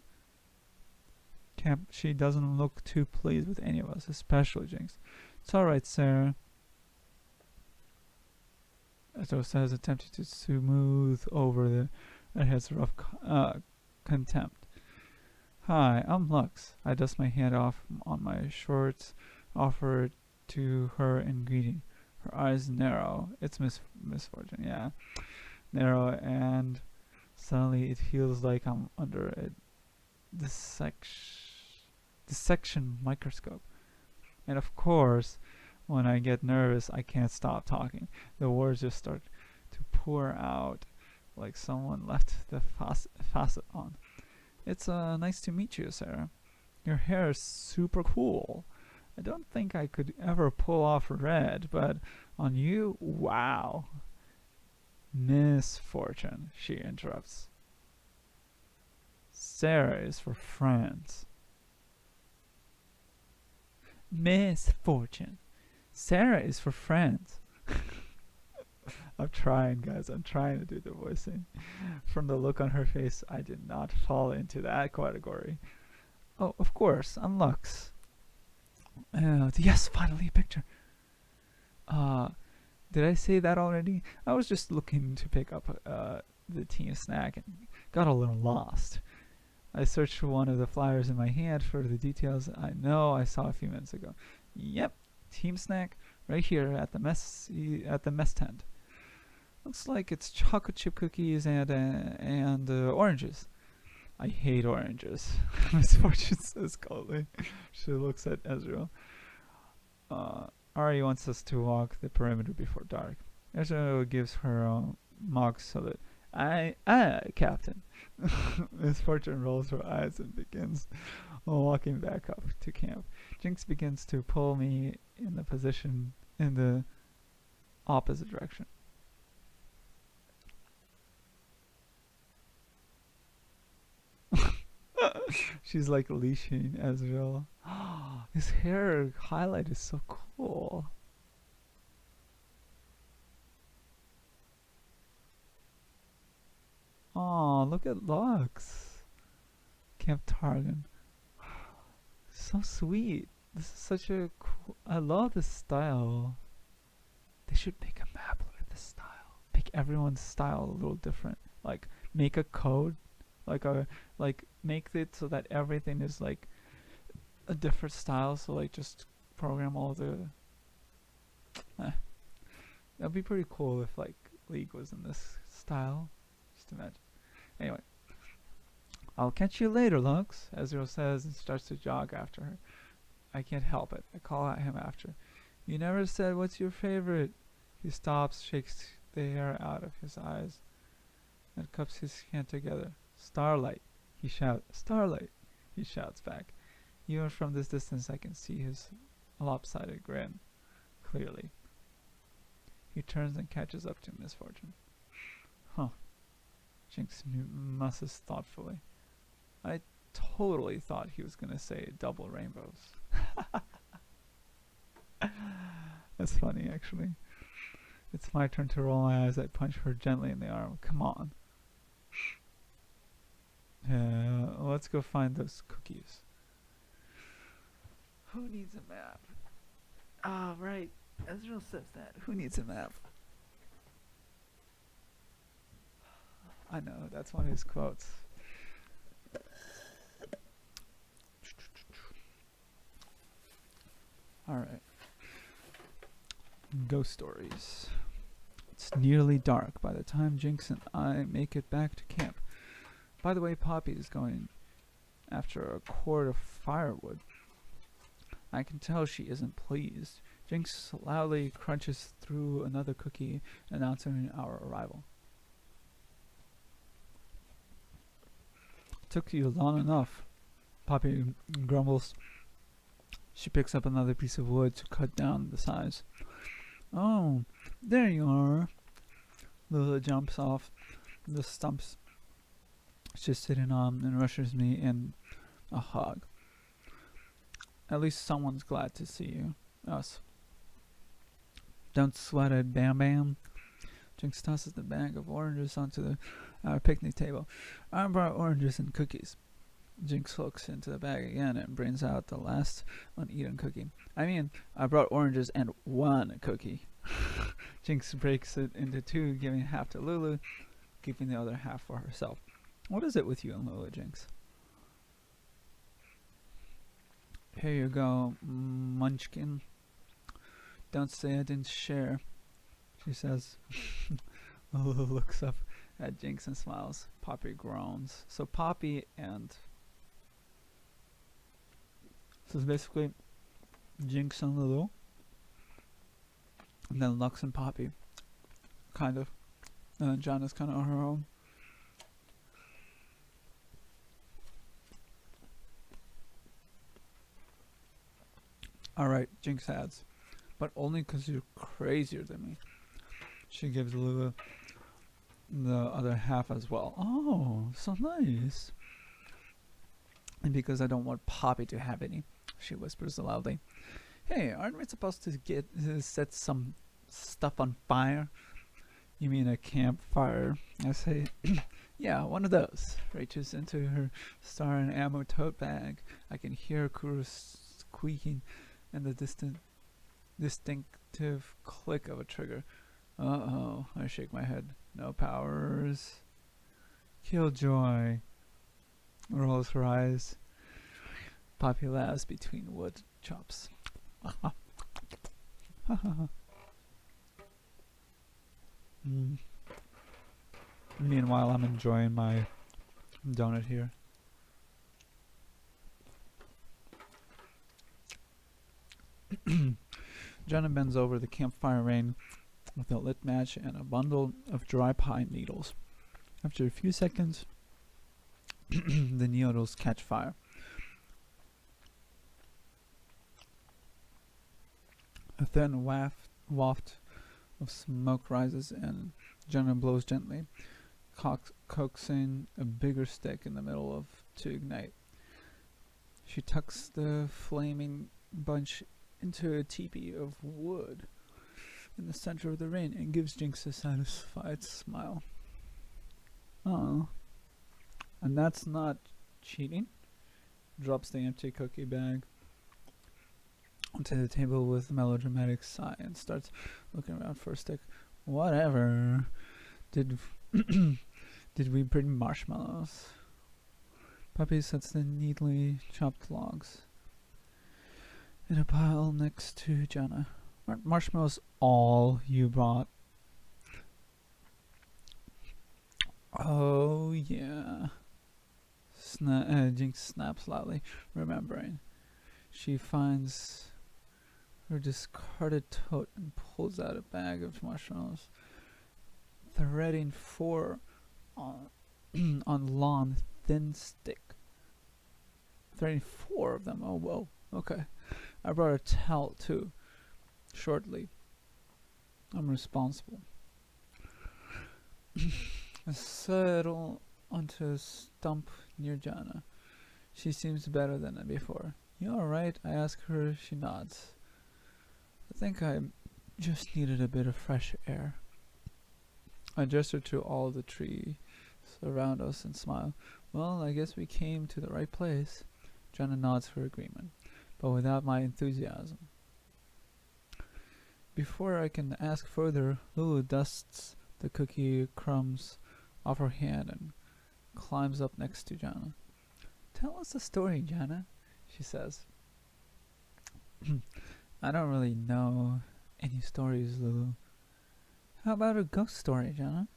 She doesn't look too pleased with any of us, especially Jinx. It's alright, Sarah. Ezra says, attempting to smooth over the redhead's rough contempt. Hi, I'm Lux. I dust my hand off on my shorts, offer it to her in greeting. Her eyes narrow. It's misfortune, yeah. Narrow, and suddenly it feels like I'm under a dissection microscope. And of course, when I get nervous, I can't stop talking. The words just start to pour out like someone left the faucet on. It's nice to meet you, Sarah. Your hair is super cool. I don't think I could ever pull off red, but on you, wow. Misfortune, she interrupts. Sarah is for friends. Misfortune. Sarah is for friends. I'm trying, guys. I'm trying to do the voicing. From the look on her face, I did not fall into that category. Oh, of course. I'm Lux. Yes, finally a picture. Did I say that already? I was just looking to pick up the team snack and got a little lost. I searched for one of the flyers in my hand for the details I know I saw a few minutes ago. Yep, team snack right here at the mess tent. Looks like it's chocolate chip cookies and oranges. I hate oranges. Misfortune says coldly. She looks at Ezreal. Ari wants us to walk the perimeter before dark. Ezreal gives her a mock salute. Aye, Captain. Misfortune rolls her eyes and begins walking back up to camp. Jinx begins to pull me in the opposite direction. She's like leashing Ezreal. His hair highlight is so cool. Oh, look at Lux. Camp Targon. So sweet. This is such a cool. I love this style. They should make a map with this style. Make everyone's style a little different. Like make a code, like make it so that everything is like a different style. So like just program all the. That'd be pretty cool if like League was in this style. Just imagine. Anyway, I'll catch you later, Lux, Ezreal says and starts to jog after her. I can't help it. I call at him after. You never said what's your favorite. He stops, shakes the hair out of his eyes, and cups his hand together. Starlight, he shouts. Starlight, he shouts back. Even from this distance, I can see his lopsided grin clearly. He turns and catches up to Misfortune. Huh. Jinx musses thoughtfully. I totally thought he was gonna say double rainbows. That's funny, actually. It's my turn to roll my eyes. I punch her gently in the arm. Come on. Let's go find those cookies. Who needs a map? Ah, right. Ezreal says that. Who needs a map? I know, that's one of his quotes. Alright. Ghost stories. It's nearly dark by the time Jinx and I make it back to camp. By the way, Poppy is going after a cord of firewood. I can tell she isn't pleased. Jinx loudly crunches through another cookie, announcing our arrival. Took you long enough, Poppy grumbles. She picks up another piece of wood to cut down the size. Oh, there you are. Lula jumps off the stumps she's sitting on and rushes me in a hug. At least someone's glad to see you. Us. Don't sweat it, Bam Bam. Jinx tosses the bag of oranges onto the picnic table. I brought oranges and cookies. Jinx looks into the bag again and brings out the last uneaten cookie. I mean, I brought oranges and one cookie. Jinx breaks it into two, giving half to Lulu, keeping the other half for herself. What is it with you and Lulu, Jinx? Here you go, Munchkin. Don't say I didn't share, she says. Lulu looks up at Jinx and smiles. Poppy groans. So Poppy and... So it's basically Jinx and Lulu. And then Lux and Poppy. Kind of. And then Jana's kind of on her own. Alright, Jinx adds. But only because you're crazier than me. She gives Lulu the other half as well. Oh, so nice. And because I don't want Poppy to have any, she whispers loudly. Hey, aren't we supposed to set some stuff on fire? You mean a campfire? I say, yeah, one of those. Reaches into her star and ammo tote bag. I can hear Kuru squeaking and the distinctive click of a trigger. Uh-oh, I shake my head. No powers. Killjoy rolls her eyes. Poppy laughs between wood chops. Meanwhile, I'm enjoying my donut here. Jenna bends over the campfire rain with a lit match and a bundle of dry pine needles. After a few seconds, the needles catch fire. A thin waft of smoke rises and Jenna blows gently, coaxing a bigger stick in the middle of to ignite. She tucks the flaming bunch into a teepee of wood in the center of the ring and gives Jinx a satisfied smile. Oh. And that's not cheating. Drops the empty cookie bag onto the table with a melodramatic sigh and starts looking around for a stick. Whatever. Did we bring marshmallows? Puppy sets the neatly chopped logs in a pile next to Jenna. Aren't marshmallows all you brought? Oh yeah. Jinx snaps loudly, remembering. She finds her discarded tote and pulls out a bag of marshmallows, threading 4 on long thin stick. Threading 4 of them. Oh whoa. Okay. I brought a towel too. Shortly. I'm responsible. I settle onto a stump near Jana. She seems better than before. You alright? I ask her. She nods. I think I just needed a bit of fresh air. I gesture to all the trees around us and smile. Well, I guess we came to the right place. Jana nods for agreement, but without my enthusiasm. Before I can ask further, Lulu dusts the cookie crumbs off her hand and climbs up next to Jana. Tell us a story, Jana, she says. I don't really know any stories, Lulu. How about a ghost story, Jana?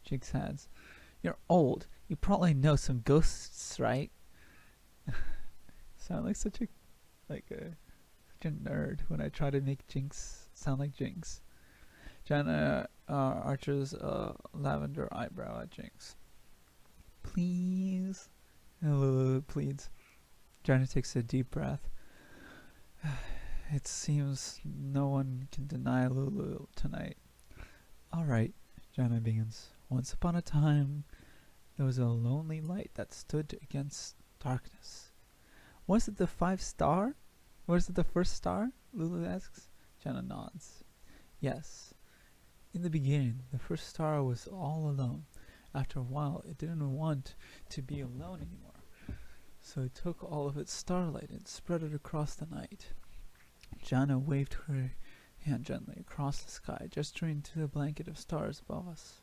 Jinx adds. You're old. You probably know some ghosts, right? Sound like such a nerd when I try to make Jinx sound like Jinx. Jana arches a lavender eyebrow at Jinx. Please? Lulu pleads. Jana takes a deep breath. It seems no one can deny Lulu tonight. Alright, Jana begins. Once upon a time, there was a lonely light that stood against darkness. Was it the 5 star? Was it the first star? Lulu asks. Jana nods. Yes. In the beginning, the first star was all alone. After a while, it didn't want to be alone anymore. So it took all of its starlight and spread it across the night. Jana waved her hand gently across the sky, gesturing to the blanket of stars above us.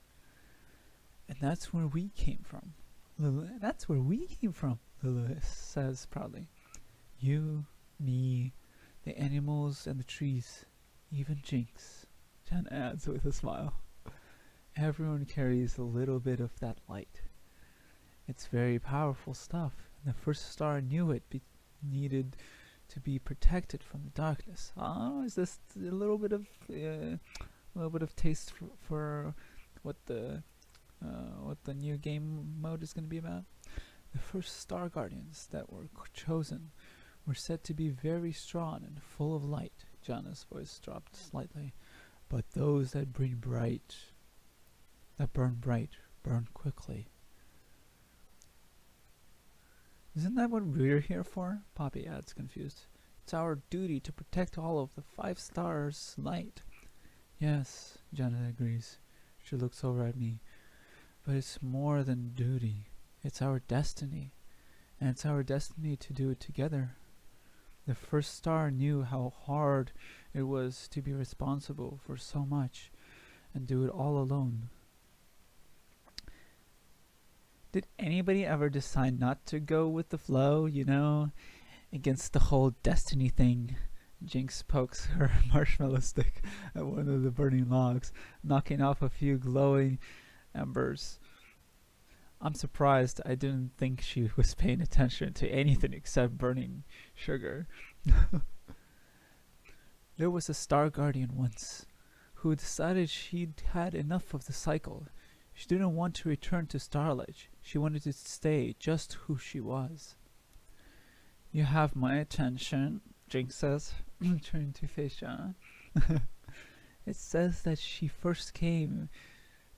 And that's where we came from. That's where we came from, Lulu says proudly. You, me, the animals and the trees, even Jinx, Jana adds with a smile. Everyone carries a little bit of that light. It's very powerful stuff, and the first star knew it needed to be protected from the darkness. Is this a little bit of taste for what the new game mode is going to be about? The first star guardians that were chosen were said to be very strong and full of light. Jana's voice dropped slightly. But those that burn bright, burn quickly. Isn't that what we're here for? Poppy adds, confused. It's our duty to protect all of the 5 stars' light. Yes, Jana agrees. She looks over at me. But it's more than duty. It's our destiny. And it's our destiny to do it together. The first star knew how hard it was to be responsible for so much and do it all alone. Did anybody ever decide not to go with the flow, against the whole destiny thing? Jinx pokes her marshmallow stick at one of the burning logs, knocking off a few glowing embers. I'm surprised. I didn't think she was paying attention to anything except burning sugar. There was a star guardian once who decided she'd had enough of the cycle. She didn't want to return to starlight. She wanted to stay just who she was. You have my attention, Jinx says, turning to face Jana. It says that she first came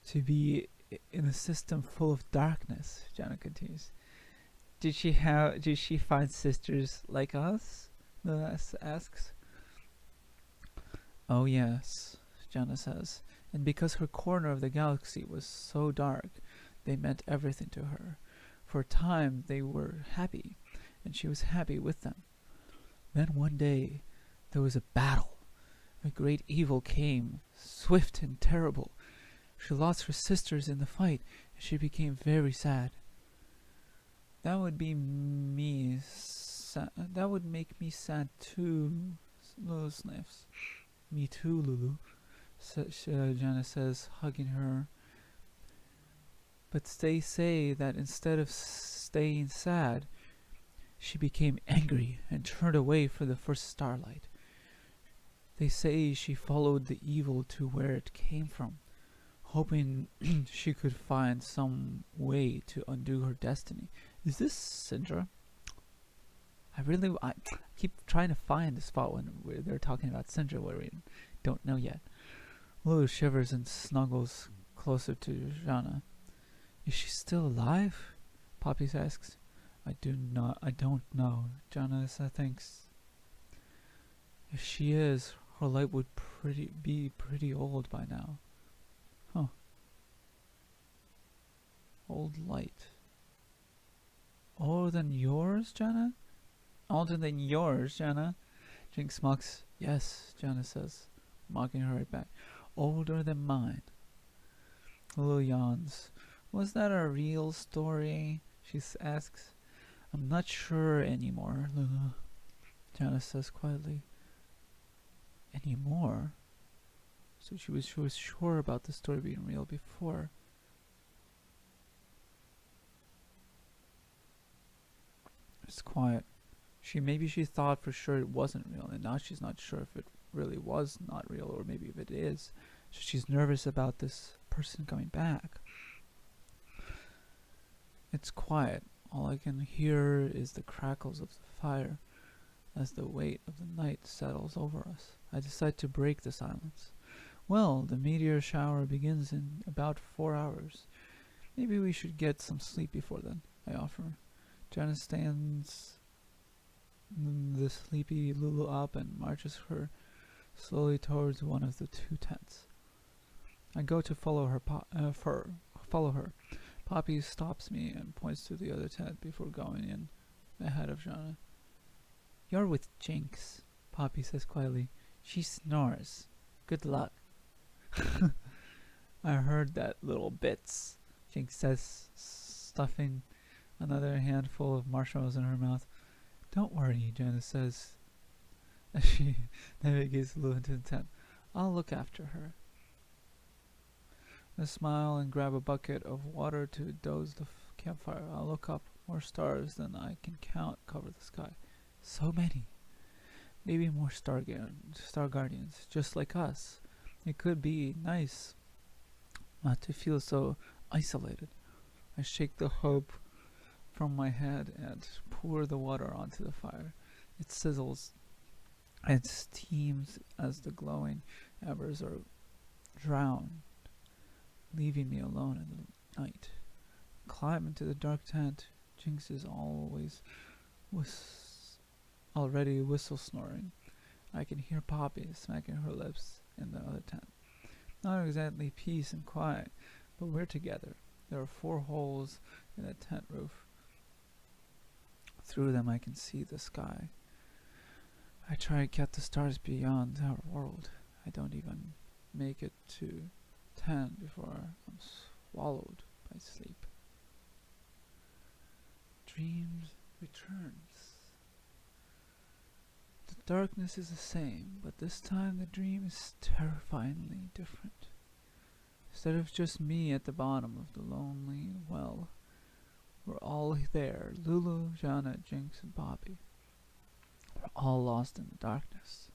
to be in a system full of darkness, Jana continues. Did she find sisters like us? Lila asks. Oh yes, Jana says. And because her corner of the galaxy was so dark, they meant everything to her. For a time they were happy, and she was happy with them. Then one day there was a battle. A great evil came, swift and terrible. She lost her sisters in the fight, and she became very sad. That would be me. That would make me sad too. Lulu sniffs. Me too, Lulu. Jana says, hugging her. But they say that instead of staying sad, she became angry and turned away from the first starlight. They say she followed the evil to where it came from, hoping she could find some way to undo her destiny. Is this Syndra? I keep trying to find the spot when they're talking about Syndra where we don't know yet. Lulu shivers and snuggles closer to Jana. Is she still alive? Poppy asks. I don't know. Jana thinks. If she is, her light would be pretty old by now. Huh. Old light. Older than yours, Jana? Older than yours, Jana? Jinx mocks. Yes, Jana says, mocking her right back. Older than mine. Lulu yawns. Was that a real story? She asks. I'm not sure anymore, Lulu. Jana says quietly. Anymore? So she was sure about the story being real before. It's quiet. Maybe she thought for sure it wasn't real, and now she's not sure if it really was not real, or maybe if it is. So she's nervous about this person coming back. It's quiet. All I can hear is the crackles of the fire as the weight of the night settles over us. I decide to break the silence. Well, the meteor shower begins in about 4 hours. Maybe we should get some sleep before then, I offer. Jenna stands the sleepy Lulu up and marches her slowly towards one of the two tents. I go to follow her. Poppy stops me and points to the other tent before going in ahead of Jana. You're with Jinx, Poppy says quietly. She snores. Good luck. I heard that, little bits, Jinx says, stuffing another handful of marshmallows in her mouth. Don't worry, Jana says as she navigates Lulu into the tent. I'll look after her. I smile and grab a bucket of water to douse the campfire. I look up. More stars than I can count cover the sky. So many. Maybe more star guardians, just like us. It could be nice not to feel so isolated. I shake the hope from my head and pour the water onto the fire. It sizzles and steams as the glowing embers are drowned, leaving me alone in the night. Climb into the dark tent. Jinx is already whistle snoring. I can hear Poppy smacking her lips in the other tent. Not exactly peace and quiet, but we're together. There are 4 holes in the tent roof. Through them I can see the sky. I try to get the stars beyond our world. I don't even make it to 10 before I'm swallowed by sleep. Dreams returns. The darkness is the same, but this time the dream is terrifyingly different. Instead of just me at the bottom of the lonely well, we're all there. Lulu, Jana, Jinx, and Poppy. We're all lost in the darkness.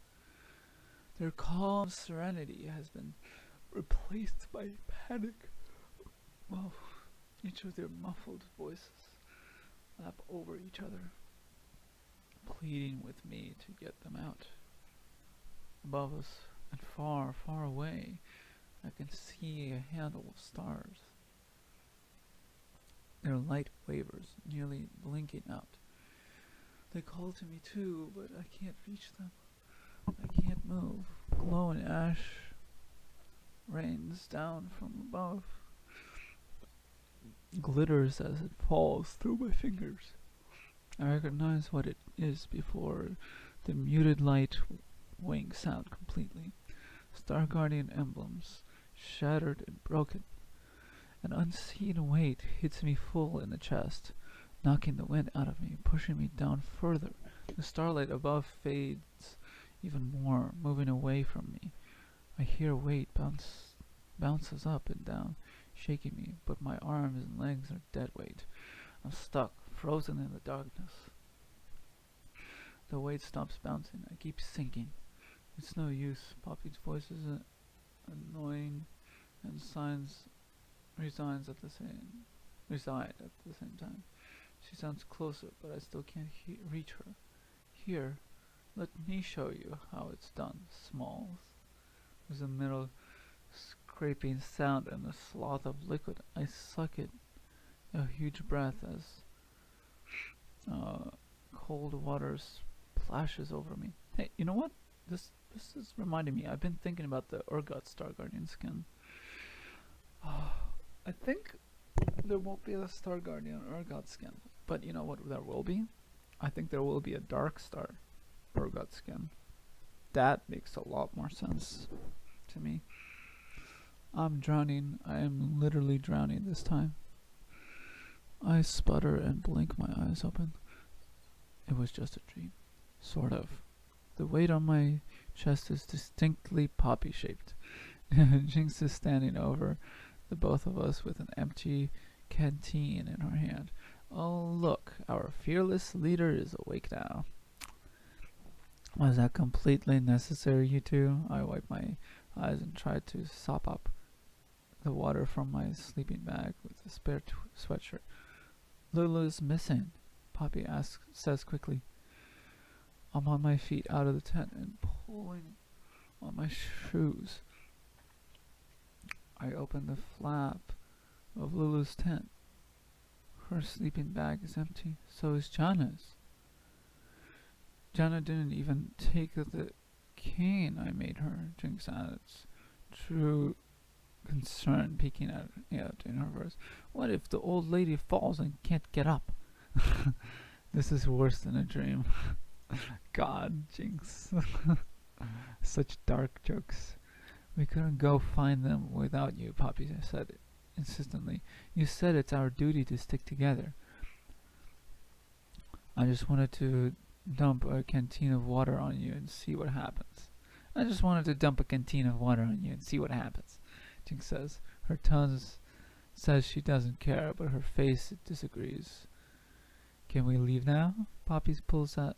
Their calm serenity has been replaced by panic. Well, each of their muffled voices lap over each other, pleading with me to get them out. Above us and far, far away, I can see a handful of stars. Their light wavers, nearly blinking out. They call to me too, but I can't reach them. I can't move. Glowing ash rains down from above, glitters as it falls through my fingers. I recognize what it is before the muted light winks out completely. Star Guardian emblems, shattered and broken. An unseen weight hits me full in the chest, knocking the wind out of me, pushing me down further. The starlight above fades even more, moving away from me. I hear weight bounces up and down, shaking me, but my arms and legs are dead weight. I'm stuck, frozen in the darkness. The weight stops bouncing. I keep sinking. It's no use. Poppy's voice is annoying and reside at the same time. She sounds closer, but I still can't reach her. Here, let me show you how it's done, Smalls. There's a middle scraping sound and a sloth of liquid. I suck it, a huge breath as cold water splashes over me. Hey, you know what? This is reminding me. I've been thinking about the Urgot Star Guardian skin. I think there won't be a Star Guardian Urgot skin, but you know what there will be? I think there will be a Dark Star Urgot skin. That makes a lot more sense to me. I'm drowning. I am literally drowning this time. I sputter and blink my eyes open. It was just a dream. Sort of. The weight on my chest is distinctly poppy-shaped. Jinx is standing over the both of us with an empty canteen in her hand. Oh, look, our fearless leader is awake now. Was that completely necessary, you two? I wipe my eyes and try to sop up the water from my sleeping bag with a spare sweatshirt. Lulu's missing, Poppy says quickly. I'm on my feet out of the tent and pulling on my shoes. I open the flap of Lulu's tent. Her sleeping bag is empty. So is Jana's. Jana didn't even take the cane I made her, Jinx adds, true concern peeking out in her voice. What if the old lady falls and can't get up? This is worse than a dream. God, Jinx. Such dark jokes. We couldn't go find them without you, Poppy said insistently. You said it's our duty to stick together. I just wanted to dump a canteen of water on you and see what happens. Jinx says. Her tone says she doesn't care, but her face disagrees. Can we leave now? Poppy pulls at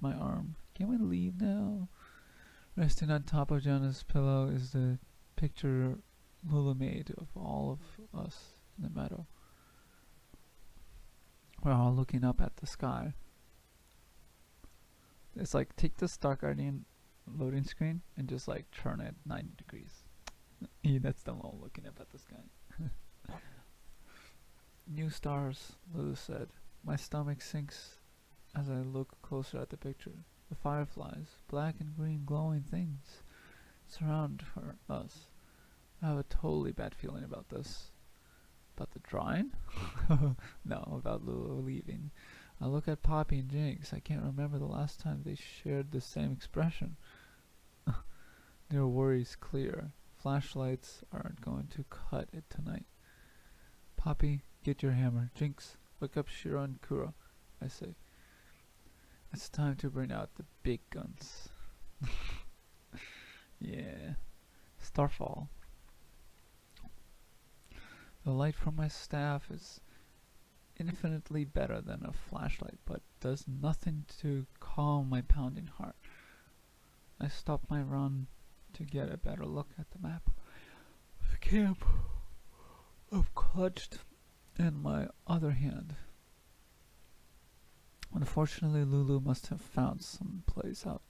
my arm. Can we leave now? Resting on top of Jonah's pillow is the picture Lulu made of all of us in the meadow. We're all looking up at the sky. It's like, take the Star Guardian loading screen and just like turn it 90 degrees. That's them all looking up at the sky. New stars, Lulu said. My stomach sinks as I look closer at the picture. The fireflies, black and green glowing things, surround us. I have a totally bad feeling about this. About the drawing? No, about Lulu leaving. I look at Poppy and Jinx. I can't remember the last time they shared the same expression. Their worry's clear. Flashlights aren't going to cut it tonight. Poppy, get your hammer. Jinx, wake up Shiro and Kuro, I say. It's time to bring out the big guns. Yeah. Starfall. The light from my staff is infinitely better than a flashlight, but does nothing to calm my pounding heart. I stop my run to get a better look at the map. The camp I've clutched in my other hand. Unfortunately, Lulu must have found some place out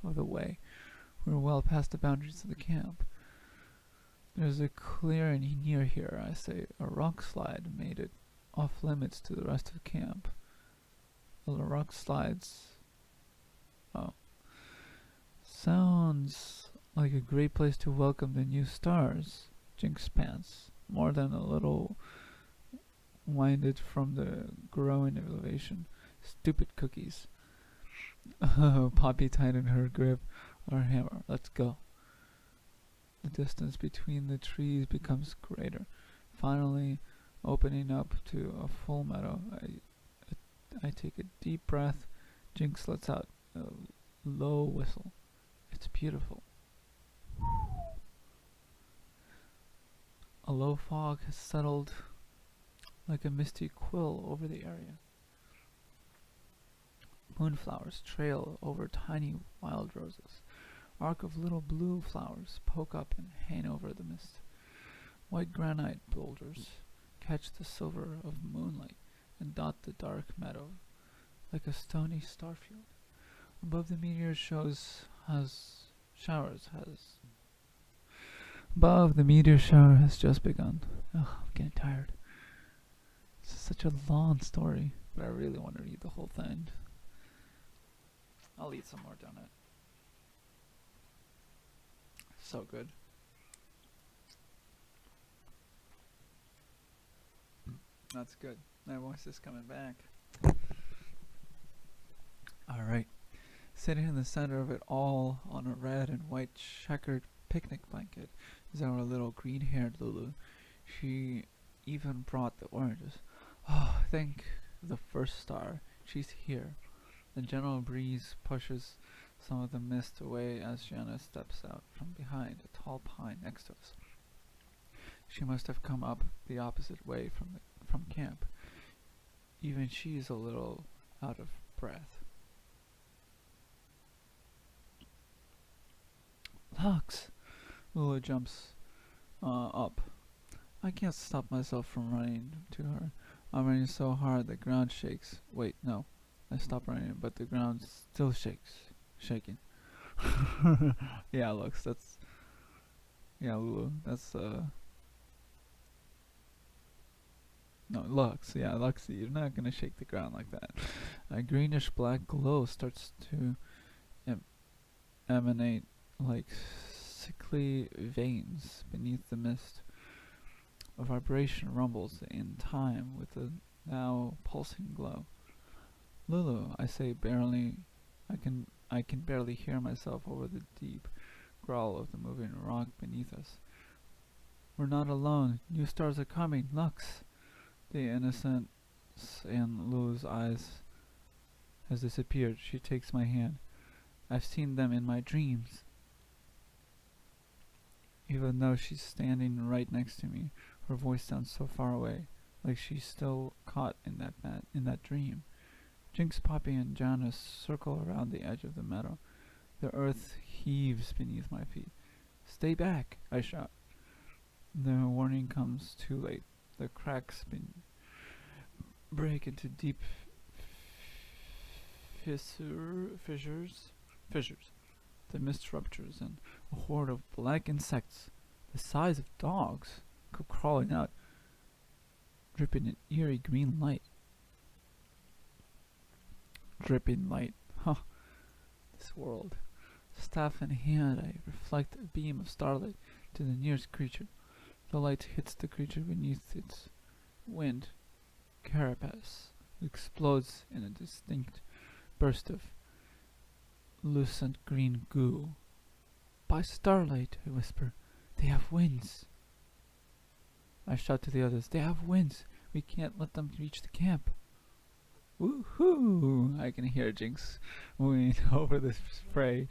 of the way. We're well past the boundaries of the camp. There's a clearing near here, I say. A rock slide made it off limits to the rest of the camp. Well, the rock slides... Oh. Sounds like a great place to welcome the new stars, Jinx pants. More than a little winded from the growing elevation. Stupid cookies. Poppy tightened her grip on her hammer. Let's go. The distance between the trees becomes greater, finally opening up to a full meadow. I take a deep breath. Jinx lets out a low whistle. It's beautiful. A low fog has settled like a misty quill over the area. Moonflowers trail over tiny wild roses. Arc of little blue flowers poke up and hang over the mist. White granite boulders catch the silver of moonlight and dot the dark meadow like a stony starfield. Above the meteor shower has just begun. Ugh, I'm getting tired. This is such a long story, but I really want to read the whole thing. I'll eat some more donut. So good. That's good. My voice is coming back. Alright. Sitting in the center of it all on a red and white checkered picnic blanket is our little green-haired Lulu. She even brought the oranges. Oh, thank the first star. She's here. The gentle breeze pushes some of the mist away as Gianna steps out from behind a tall pine next to us. She must have come up the opposite way from camp. Even she is a little out of breath. Lux! Lulu jumps up. I can't stop myself from running to her. I'm running so hard the ground shakes. Wait, no. I stop running, but the ground still shaking. Yeah, Lux, that's... Yeah, Lulu, that's, No, Lux. Yeah, Luxy. You're not gonna shake the ground like that. A greenish black glow starts to em- emanate like sickly veins beneath the mist. A vibration rumbles in time with the now pulsing glow. Lulu, I say barely. I can barely hear myself over the deep growl of the moving rock beneath us. We're not alone. New stars are coming. Lux. The innocence in Lulu's eyes has disappeared. She takes my hand. I've seen them in my dreams. Even though she's standing right next to me, her voice sounds so far away, like she's still caught in that dream. Jinx, Poppy, and Janice circle around the edge of the meadow. The earth heaves beneath my feet. Stay back! I shout. The warning comes too late. The cracks break into deep fissures. The mist ruptures, and a horde of black insects, the size of dogs, come crawling out, dripping in eerie green light. Dripping light. Huh. This world. Staff in hand, I reflect a beam of starlight to the nearest creature. The light hits the creature beneath its wind carapace. It explodes in a distinct burst of lucent green goo. By starlight, I whisper. They have wings. I shout to the others. They have wings. We can't let them reach the camp. Woohoo! I can hear Jinx moving over the fray.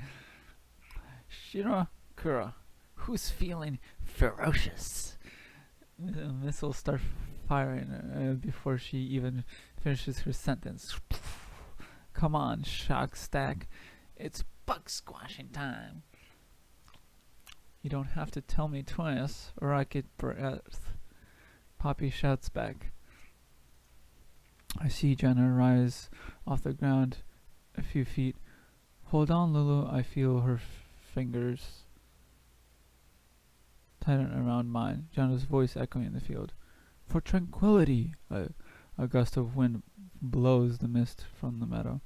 Shira Kura, who's feeling ferocious? Missiles start firing before she even finishes her sentence. Come on, Shock Stack. It's bug squashing time. You don't have to tell me twice, or I get breath. Poppy shouts back. I see Jenna rise off the ground a few feet. Hold on, Lulu. I feel her fingers tighten around mine, Jenna's voice echoing in the field. For tranquility! A gust of wind blows the mist from the meadow.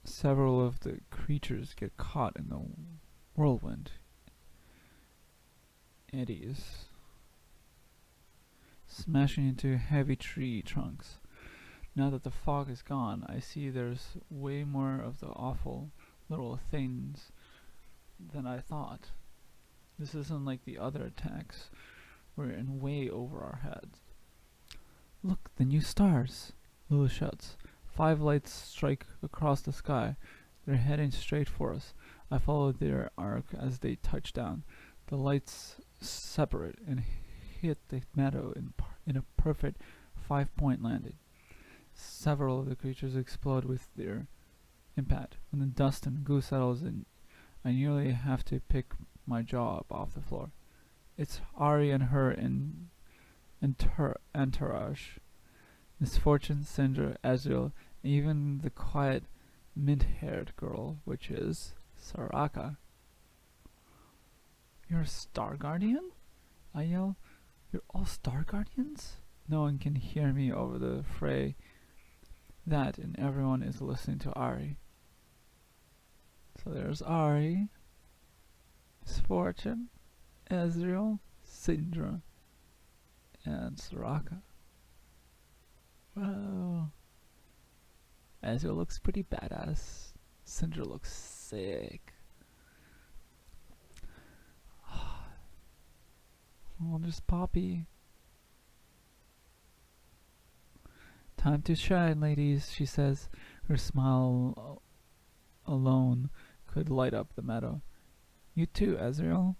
Several of the creatures get caught in the whirlwind eddies, smashing into heavy tree trunks. Now that the fog is gone, I see there's way more of the awful little things than I thought. This isn't like the other attacks. We're in way over our heads. Look, the new stars! Lulu shouts. 5 lights strike across the sky. They're heading straight for us. I follow their arc as they touch down. The lights separate and hit the meadow in a perfect 5-point landing. Several of the creatures explode with their impact. When the dust and goo settles in, I nearly have to pick my jaw up off the floor. It's Ari and her entourage. Misfortune, Cinder, Ezreal, and even the quiet, mint-haired girl, which is Soraka. You're a Star Guardian? I yell. You're all Star Guardians? No one can hear me over the fray. That and everyone is listening to Ari. So there's Ari, Misfortune, Ezreal, Syndra, and Soraka. Wow. Ezreal looks pretty badass. Syndra looks sick. Oh, there's Poppy. Time to shine, ladies, she says. Her smile alone could light up the meadow. You too, Ezreal.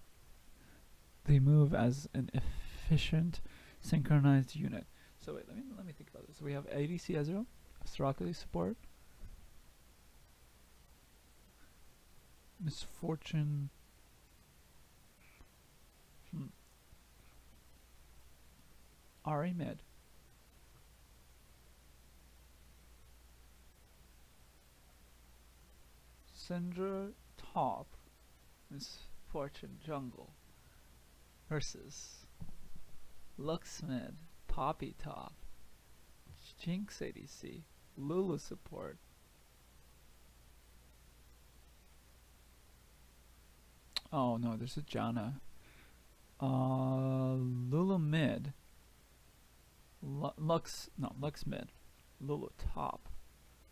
They move as an efficient, synchronized unit. So wait, let me think about this. So we have ADC Ezreal, Soraka support, Misfortune. Ari mid. Syndra top. Misfortune jungle. Versus Luxmid, Poppy Top, Jinx ADC, Lulu support. Oh no, there's a Janna. Lulu mid. Lux mid. Lulu top.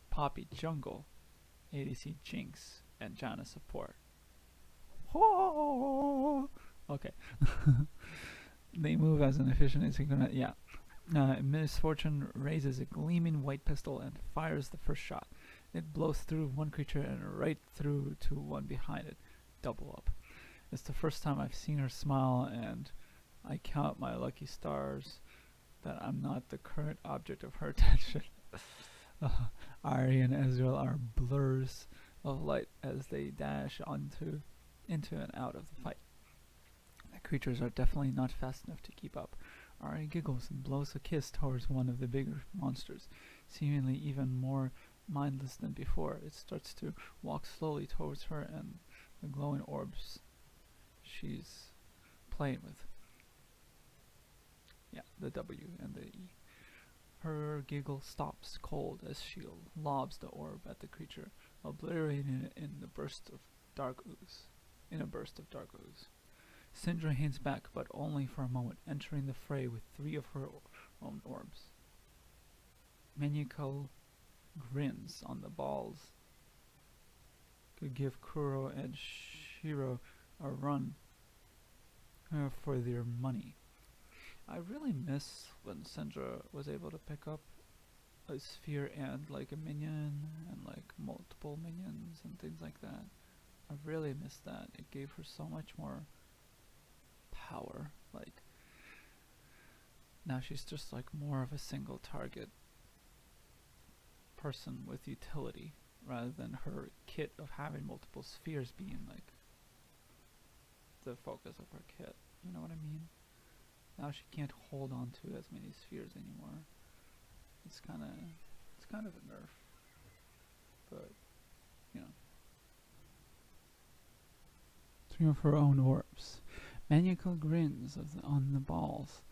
Poppy jungle. ADC Jinx and Janna support. Okay. They move as an efficient and synchronized. Yeah. Misfortune raises a gleaming white pistol and fires the first shot. It blows through one creature and right through to one behind it. Double up. It's the first time I've seen her smile, and I count my lucky stars that I'm not the current object of her attention. Ari and Ezreal are blurs of light as they dash into and out of the fight. The creatures are definitely not fast enough to keep up. Ari giggles and blows a kiss towards one of the bigger monsters, seemingly even more mindless than before. It starts to walk slowly towards her and the glowing orbs she's playing with. Yeah, the W and the E. Her giggle stops cold as she lobs the orb at the creature, obliterating it in a burst of dark ooze. Syndra hints back, but only for a moment, entering the fray with 3 of her own orbs. Menuko grins on the balls. Could give Kuro and Shiro a run for their money. I really miss when Syndra was able to pick up a sphere and like a minion and like multiple minions and things like that. I really miss that. It gave her so much more power. Like now she's just like more of a single target person with utility rather than her kit of having multiple spheres being like the focus of her kit. You know what I mean? Now she can't hold on to as many spheres anymore. It's kind of a nerf, but you know. 3 of her own orbs. Maniacal grins on the balls.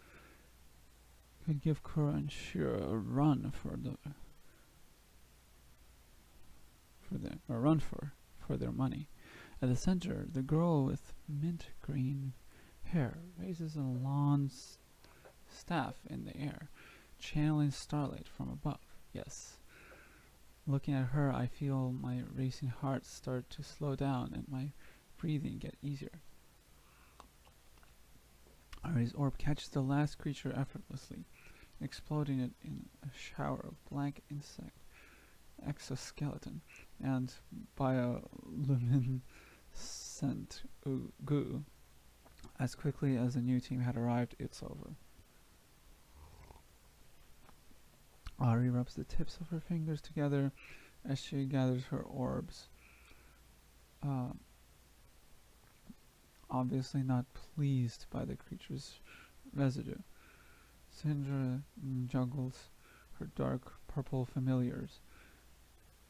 Could give Kuro and Shiro a run for their money. At the center, the girl with mint green hair raises a lawn staff in the air, channeling starlight from above. Yes. Looking at her, I feel my racing heart start to slow down and my breathing get easier. Ari's orb catches the last creature effortlessly, exploding it in a shower of black insect exoskeleton and bioluminescent goo. As quickly as the new team had arrived, it's over. Ari rubs the tips of her fingers together as she gathers her orbs. Obviously not pleased by the creature's residue. Syndra juggles her dark purple familiars,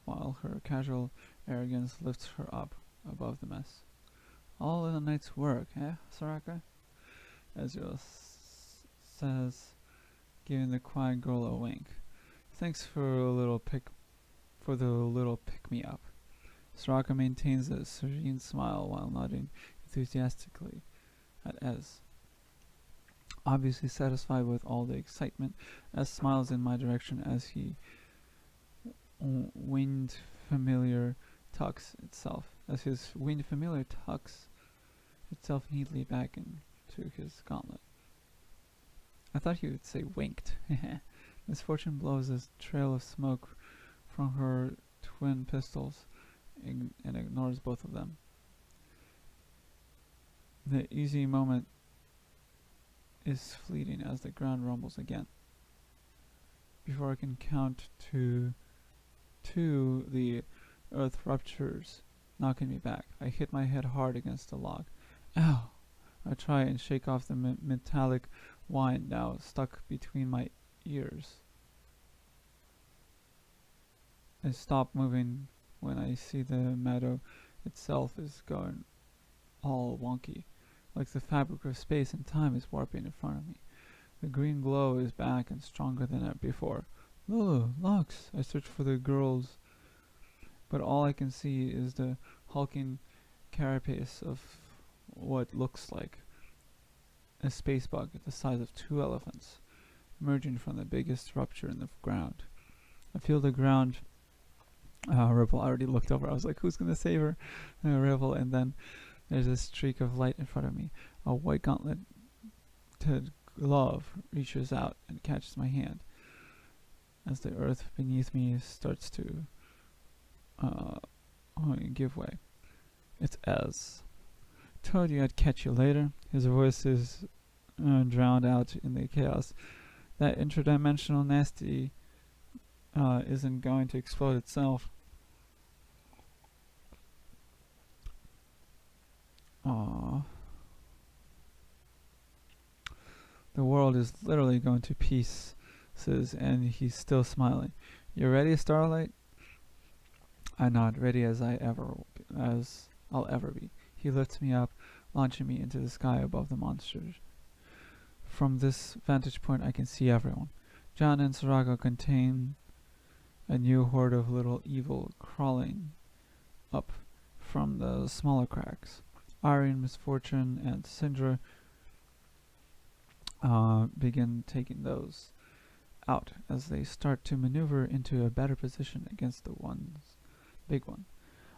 while her casual arrogance lifts her up above the mess. All in a night's work, eh, Soraka? Ezreal says, giving the quiet girl a wink. Thanks for the little pick me up. Soraka maintains a serene smile while nodding enthusiastically at Ez. Obviously satisfied with all the excitement, Ez smiles in my direction as he winged familiar tucks itself neatly back into his gauntlet. I thought he would say winked. Misfortune blows a trail of smoke from her twin pistols and ignores both of them. The easy moment is fleeting as the ground rumbles again. Before I can count to 2, the earth ruptures, knocking me back. I hit my head hard against a log. Ow! I try and shake off the metallic whine now stuck between my ears. I stop moving when I see the meadow itself is going all wonky, like the fabric of space and time is warping in front of me. The green glow is back and stronger than ever before. Lulu, Lux! I search for the girls, but all I can see is the hulking carapace of what looks like a space bug the size of 2 elephants, emerging from the biggest rupture in the ground. I feel the ground ripple. I already looked over. I was like, who's going to save her? Ripple, and then there's a streak of light in front of me. A white gauntleted glove reaches out and catches my hand as the earth beneath me starts to give way. It's Ez. Told you I'd catch you later. His voice is drowned out in the chaos. That interdimensional nasty isn't going to explode itself. Aww. The world is literally going to pieces, and he's still smiling. You ready, Starlight? I'm not ready as I'll ever be. He lifts me up, launching me into the sky above the monsters. From this vantage point, I can see everyone. John and Sarago contain a new horde of little evil crawling up from the smaller cracks. Irene, Misfortune, and Syndra begin taking those out as they start to maneuver into a better position against the big one.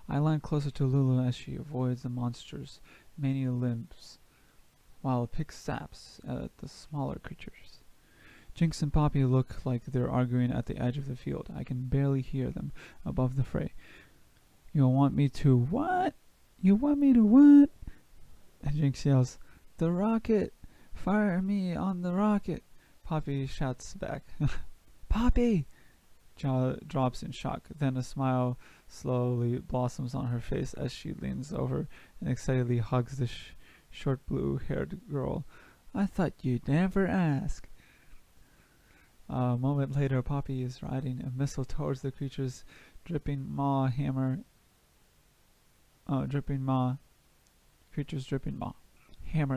I land closer to Lulu as she avoids the monster's many limbs, while it picks saps at the smaller creatures. Jinx and Poppy look like they're arguing at the edge of the field. I can barely hear them above the fray. You want me to what? You want me to what? And Jinx yells, the rocket! Fire me on the rocket! Poppy shouts back, Poppy! Jaw drops in shock. Then a smile slowly blossoms on her face as she leans over and excitedly hugs the short blue-haired girl. I thought you'd never ask. A moment later, Poppy is riding a missile towards the creature's dripping maw, hammer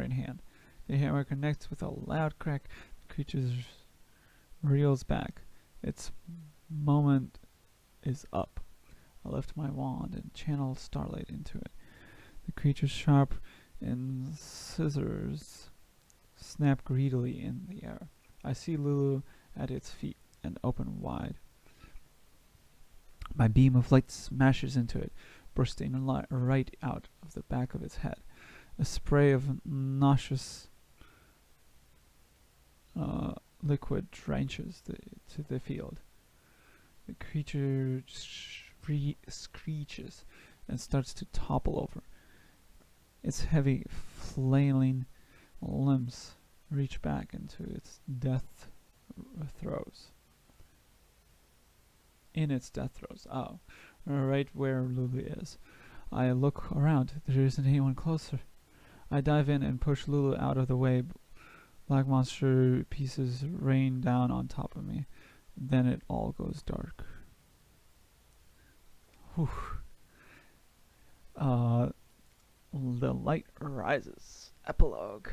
in hand. The hammer connects with a loud crack. The creature reels back. Its moment is up. I lift my wand and channel Starlight into it. The creature's sharp scissors snap greedily in the air. I see Lulu at its feet and open wide. My beam of light smashes into it, bursting right out of the back of its head. A spray of nauseous liquid drenches the field. The creature screeches and starts to topple over. Its heavy, flailing limbs reach back into its death throes. In its death throes. Oh, right where Lulu is. I look around. There isn't anyone closer. I dive in and push Lulu out of the way. Black monster pieces rain down on top of me. Then it all goes dark. Whew. The light rises. Epilogue.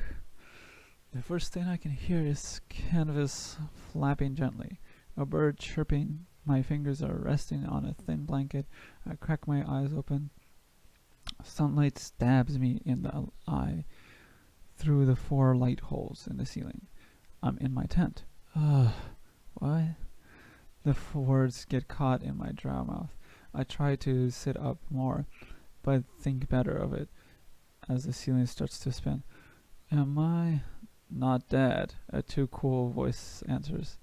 The first thing I can hear is canvas flapping gently. A bird chirping. My fingers are resting on a thin blanket. I crack my eyes open. Sunlight stabs me in the eye through the 4 light holes in the ceiling. I'm in my tent. What? The words get caught in my dry mouth. I try to sit up more, but think better of it as the ceiling starts to spin. Am I not dead? A too cool voice answers.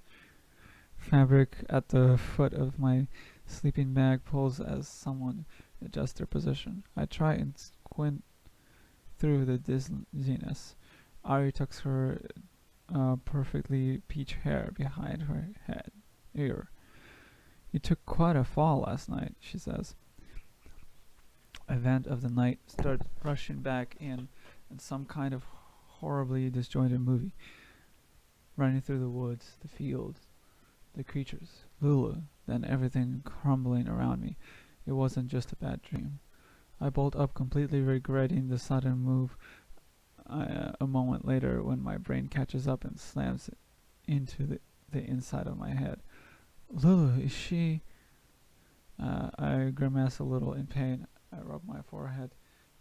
Fabric at the foot of my sleeping bag pulls as someone adjusts their position. I try and squint through the dizziness. Ari tucks her perfectly peach hair behind her ear. You took quite a fall last night, she says. Event of the night starts rushing back in some kind of horribly disjointed movie. Running through the woods, the fields, the creatures, Lulu, then everything crumbling around me. It wasn't just a bad dream. I bolt up, completely regretting the sudden move. A moment later, when my brain catches up and slams into the inside of my head. Lulu, is she? I grimace a little in pain. I rub my forehead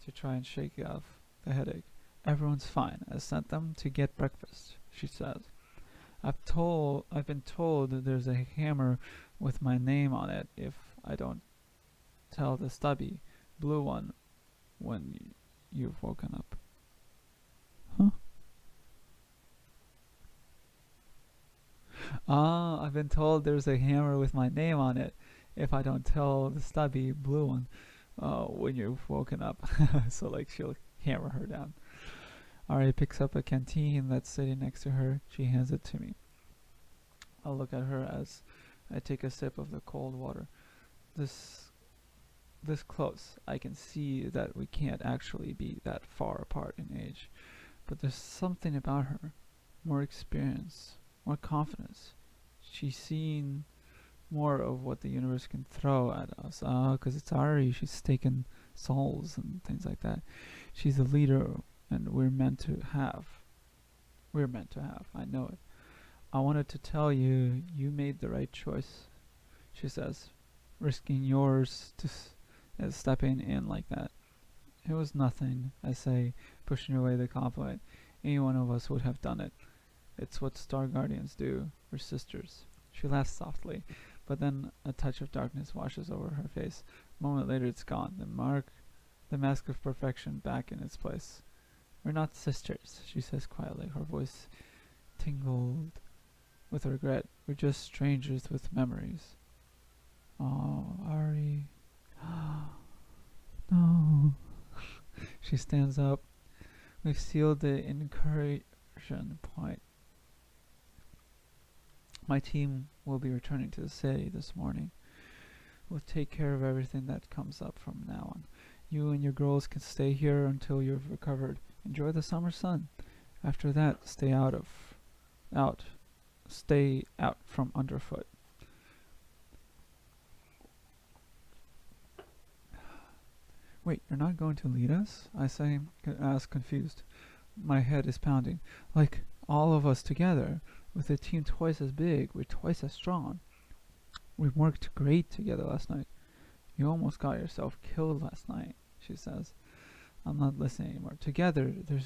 to try and shake off the headache. Everyone's fine. I sent them to get breakfast, she says. I've been told that there's a hammer with my name on it if I don't tell the stubby blue one when you've woken up. Huh? Ah, I've been told there's a hammer with my name on it if I don't tell the stubby blue one when you've woken up. So, like, she'll hammer her down. Ari picks up a canteen that's sitting next to her. She hands it to me. I'll look at her as I take a sip of the cold water. This close, I can see that we can't actually be that far apart in age. But there's something about her. More experience, more confidence. She's seen more of what the universe can throw at us. 'Cause it's Ari, she's taken souls and things like that. She's a leader, and we're meant to have. I know it. I wanted to tell you, you made the right choice, she says, risking yours to stepping in like that. It was nothing, I say, pushing away the compliment. Any one of us would have done it. It's what Star Guardians do for sisters. She laughs softly, but then a touch of darkness washes over her face. A moment later it's gone, the mask of perfection back in its place. We're not sisters, she says quietly, her voice tingled with regret. We're just strangers with memories. Oh, Ari. No. She stands up. We've sealed the incursion point. My team will be returning to the city this morning. We'll take care of everything that comes up from now on. You and your girls can stay here until you've recovered. Enjoy the summer sun. After that, stay out from underfoot. Wait, you're not going to lead us? I say, as confused. My head is pounding. Like, all of us together. With a team twice as big, we're twice as strong. We worked great together last night. You almost got yourself killed last night, she says. I'm not listening anymore. Together, there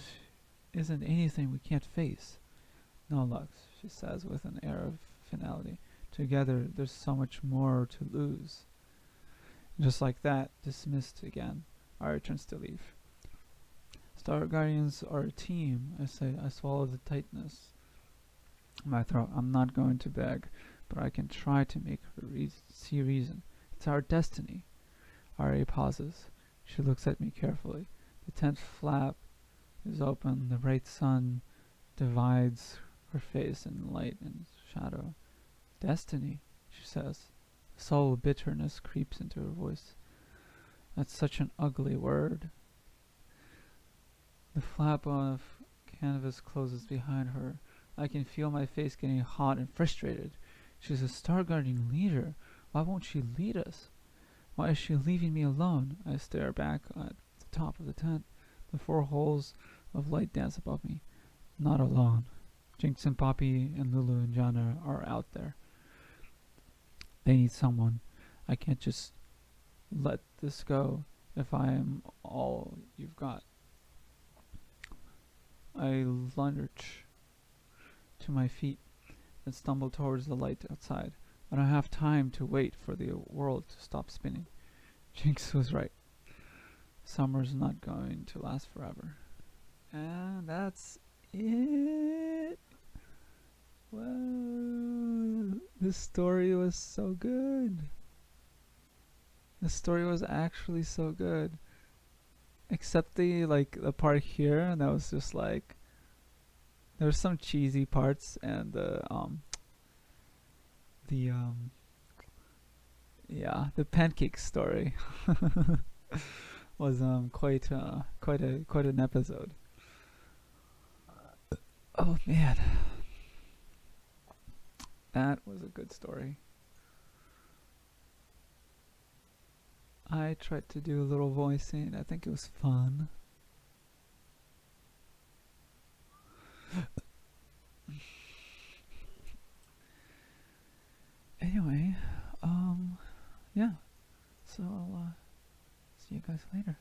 isn't anything we can't face. No, Lux, she says with an air of finality. Together, there's so much more to lose. Just like that, dismissed again. Ari turns to leave. Star Guardians are a team, I say. I swallow the tightness in my throat. I'm not going to beg, but I can try to make her see reason. It's our destiny. Ari pauses. She looks at me carefully. The tent flap is open. The bright sun divides her face in light and shadow. Destiny, she says. Subtle bitterness creeps into her voice. That's such an ugly word. The flap of canvas closes behind her. I can feel my face getting hot and frustrated. She's a Star Guardian leader. Why won't she lead us? Why is she leaving me alone? I stare back at the top of the tent. The 4 holes of light dance above me. Not alone. Jinx and Poppy and Lulu and Jana are out there. They need someone. I can't just let this go if I am all you've got. I lunge to my feet and stumble towards the light outside. I don't have time to wait for the world to stop spinning. Jinx was right. Summer's not going to last forever. And that's it. Wow, this story was so good. The story was actually so good. Except the part here, and that was just like there were some cheesy parts, and the pancake story was quite an episode. Oh man, that was a good story. I tried to do a little voicing. I think it was fun. guys later.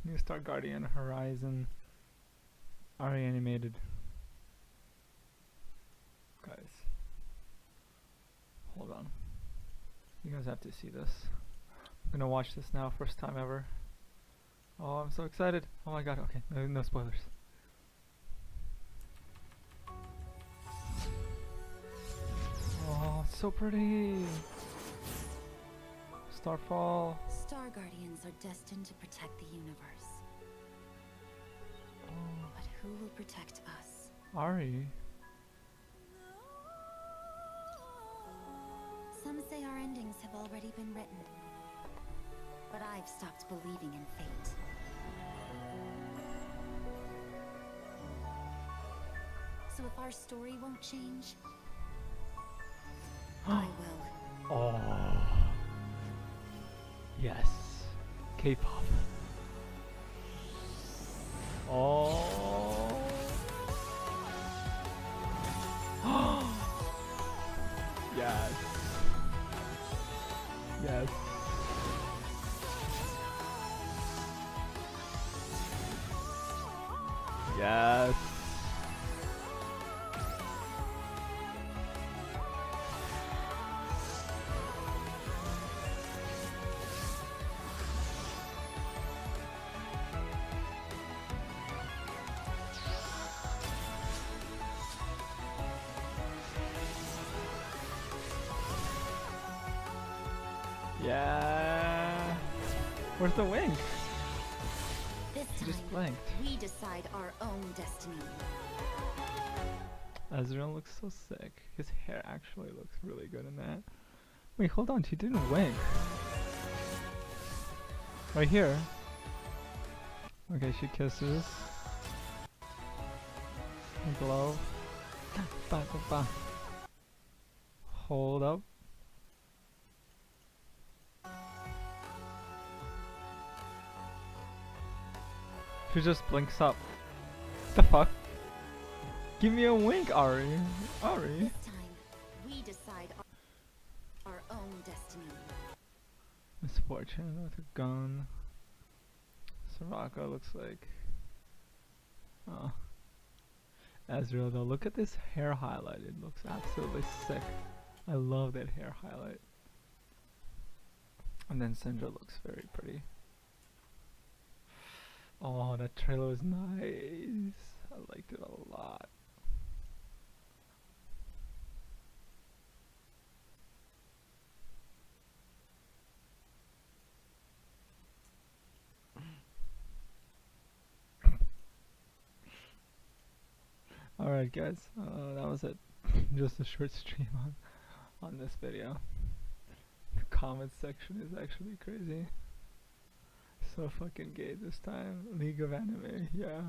New Star Guardian Horizon. Already animated. Guys. Hold on. You guys have to see this. I'm gonna watch this now, first time ever. Oh, I'm so excited. Oh my god, okay, no spoilers. Oh, it's so pretty. Starfall. Star Guardians are destined to protect the universe. Oh, But who will protect us? Ari. Some say our endings have already been written. But I've stopped believing in fate. So if our story won't change, I will. Oh. Yes. K-pop. Oh. Yes. Yes. Yes. Yeah. Where's the wing? This He just time, blanked. we decide our own destiny. Ezreal looks so sick. His hair actually looks really good in that. Wait, hold on. She didn't wink. Right here. Okay, she kisses. A glove. Ba, ba, ba. Hold up. She just blinks up. The fuck? Give me a wink, Ari. Ari. This time, we decide our own destiny. Misfortune with a gun. Soraka looks like. Oh. Ezreal though, look at this hair highlight. It looks absolutely sick. I love that hair highlight. And then Syndra looks very pretty. Oh, that trailer was nice. I liked it a lot. Alright guys, that was it. Just a short stream on this video. The comment section is actually crazy. So fucking gay this time. League of Anime, yeah.